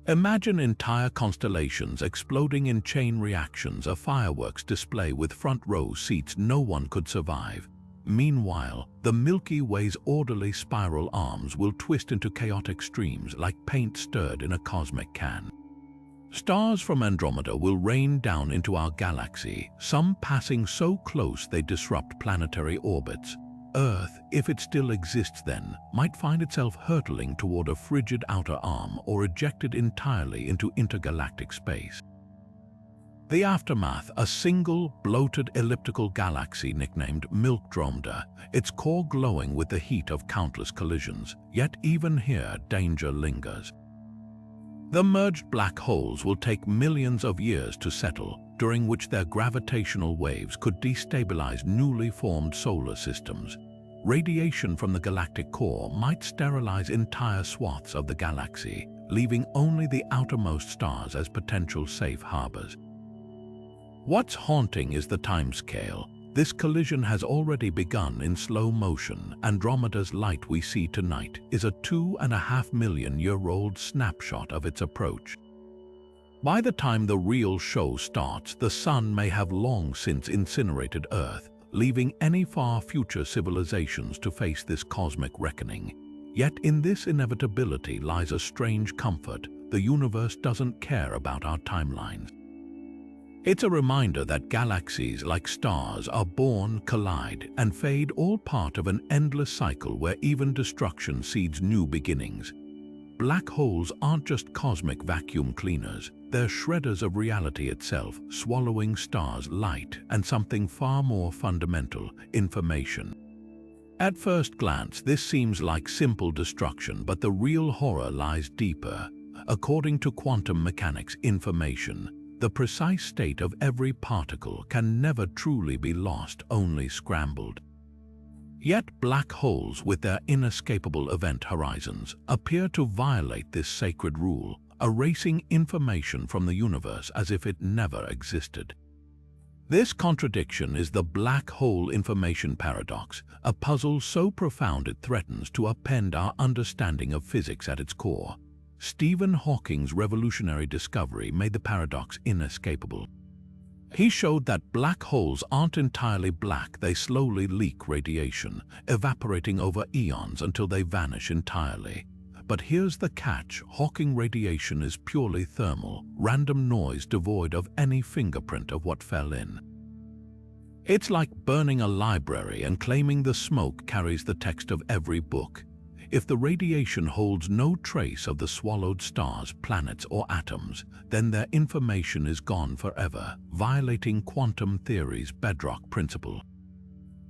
Imagine entire constellations exploding in chain reactions, a fireworks display with front row seats no one could survive. Meanwhile, the Milky Way's orderly spiral arms will twist into chaotic streams like paint stirred in a cosmic can. Stars from Andromeda will rain down into our galaxy, some passing so close they disrupt planetary orbits. Earth, if it still exists then, might find itself hurtling toward a frigid outer arm or ejected entirely into intergalactic space. The aftermath: a single, bloated elliptical galaxy nicknamed Milkdromeda, its core glowing with the heat of countless collisions. Yet even here, danger lingers. The merged black holes will take millions of years to settle, during which their gravitational waves could destabilize newly formed solar systems. Radiation from the galactic core might sterilize entire swaths of the galaxy, leaving only the outermost stars as potential safe harbors. What's haunting is the timescale. This collision has already begun in slow motion. Andromeda's light we see tonight is a 2.5 million-year-old snapshot of its approach. By the time the real show starts, the sun may have long since incinerated Earth, leaving any far future civilizations to face this cosmic reckoning. Yet in this inevitability lies a strange comfort: the universe doesn't care about our timelines. It's a reminder that galaxies, like stars, are born, collide, and fade, all part of an endless cycle where even destruction seeds new beginnings. Black holes aren't just cosmic vacuum cleaners, they're shredders of reality itself, swallowing stars, light, and something far more fundamental: information. At first glance, this seems like simple destruction, but the real horror lies deeper. According to quantum mechanics, information, the precise state of every particle, can never truly be lost, only scrambled. Yet black holes, with their inescapable event horizons, appear to violate this sacred rule, erasing information from the universe as if it never existed. This contradiction is the black hole information paradox, a puzzle so profound it threatens to upend our understanding of physics at its core. Stephen Hawking's revolutionary discovery made the paradox inescapable. He showed that black holes aren't entirely black, they slowly leak radiation, evaporating over eons until they vanish entirely. But here's the catch: Hawking radiation is purely thermal, random noise devoid of any fingerprint of what fell in. It's like burning a library and claiming the smoke carries the text of every book. If the radiation holds no trace of the swallowed stars, planets, or atoms, then their information is gone forever, violating quantum theory's bedrock principle.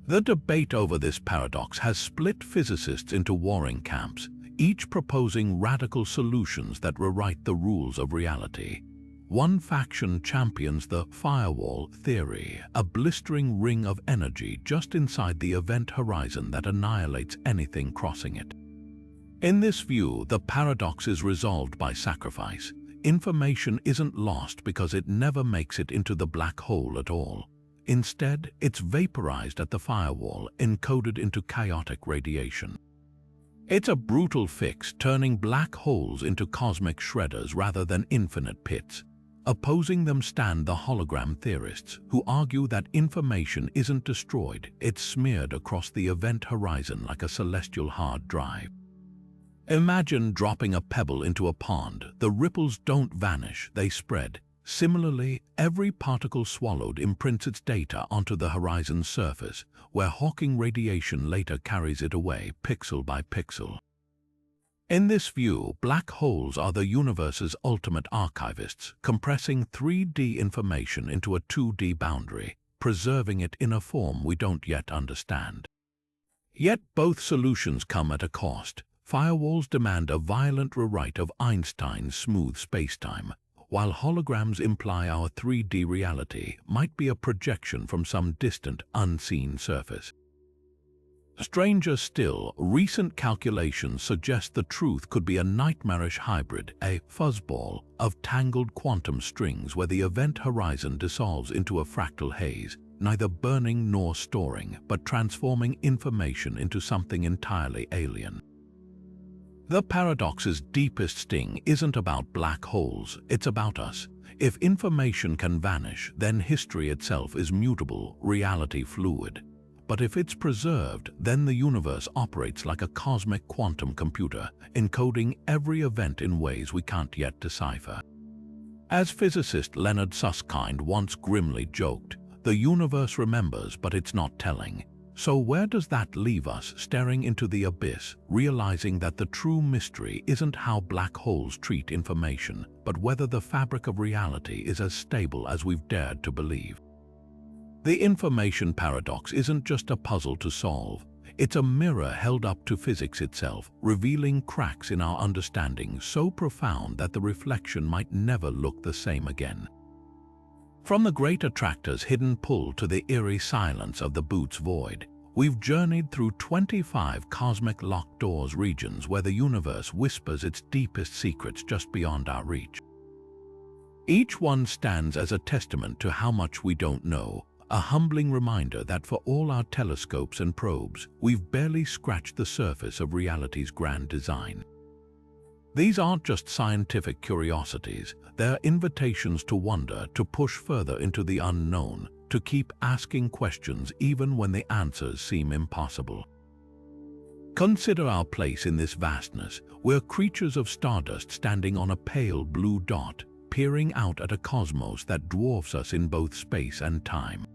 The debate over this paradox has split physicists into warring camps, each proposing radical solutions that rewrite the rules of reality. One faction champions the firewall theory, a blistering ring of energy just inside the event horizon that annihilates anything crossing it. In this view, the paradox is resolved by sacrifice. Information isn't lost because it never makes it into the black hole at all. Instead, it's vaporized at the firewall, encoded into chaotic radiation. It's a brutal fix, turning black holes into cosmic shredders rather than infinite pits. Opposing them stand the hologram theorists, who argue that information isn't destroyed, it's smeared across the event horizon like a celestial hard drive. Imagine dropping a pebble into a pond. The ripples don't vanish, they spread. Similarly, every particle swallowed imprints its data onto the horizon's surface, where Hawking radiation later carries it away pixel by pixel. In this view, black holes are the universe's ultimate archivists, compressing 3D information into a 2D boundary, preserving it in a form we don't yet understand. Yet both solutions come at a cost. Firewalls demand a violent rewrite of Einstein's smooth spacetime, while holograms imply our 3D reality might be a projection from some distant, unseen surface. Stranger still, recent calculations suggest the truth could be a nightmarish hybrid, a fuzzball of tangled quantum strings where the event horizon dissolves into a fractal haze, neither burning nor storing, but transforming information into something entirely alien. The paradox's deepest sting isn't about black holes, it's about us. If information can vanish, then history itself is mutable, reality fluid. But if it's preserved, then the universe operates like a cosmic quantum computer, encoding every event in ways we can't yet decipher. As physicist Leonard Susskind once grimly joked, the universe remembers, but it's not telling. So where does that leave us, staring into the abyss, realizing that the true mystery isn't how black holes treat information, but whether the fabric of reality is as stable as we've dared to believe? The information paradox isn't just a puzzle to solve. It's a mirror held up to physics itself, revealing cracks in our understanding so profound that the reflection might never look the same again. From the Great Attractor's hidden pull to the eerie silence of the Bootes void, we've journeyed through 25 cosmic locked doors regions where the universe whispers its deepest secrets just beyond our reach. Each one stands as a testament to how much we don't know, a humbling reminder that for all our telescopes and probes, we've barely scratched the surface of reality's grand design. These aren't just scientific curiosities, they're invitations to wonder, to push further into the unknown, to keep asking questions even when the answers seem impossible. Consider our place in this vastness. We're creatures of stardust standing on a pale blue dot, peering out at a cosmos that dwarfs us in both space and time.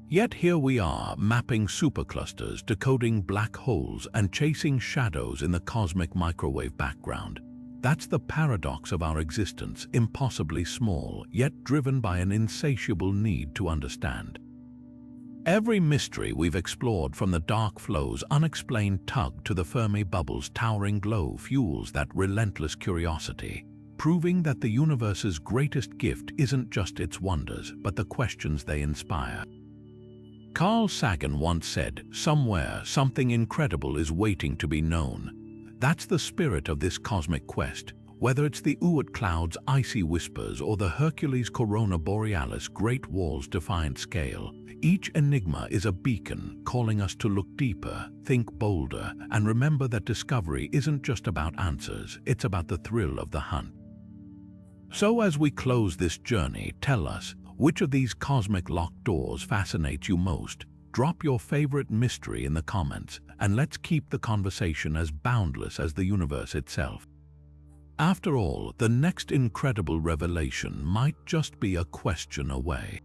Yet here we are, mapping superclusters, decoding black holes, and chasing shadows in the cosmic microwave background. That's the paradox of our existence, impossibly small, yet driven by an insatiable need to understand. Every mystery we've explored, from the dark flow's unexplained tug to the Fermi Bubbles' towering glow, fuels that relentless curiosity, proving that the universe's greatest gift isn't just its wonders, but the questions they inspire. Carl Sagan once said, "Somewhere, something incredible is waiting to be known." That's the spirit of this cosmic quest. Whether it's the Oort Cloud's icy whispers or the Hercules Corona Borealis Great Wall's defiant scale, each enigma is a beacon calling us to look deeper, think bolder, and remember that discovery isn't just about answers, it's about the thrill of the hunt. So as we close this journey, tell us, which of these cosmic locked doors fascinates you most? Drop your favorite mystery in the comments, and let's keep the conversation as boundless as the universe itself. After all, the next incredible revelation might just be a question away.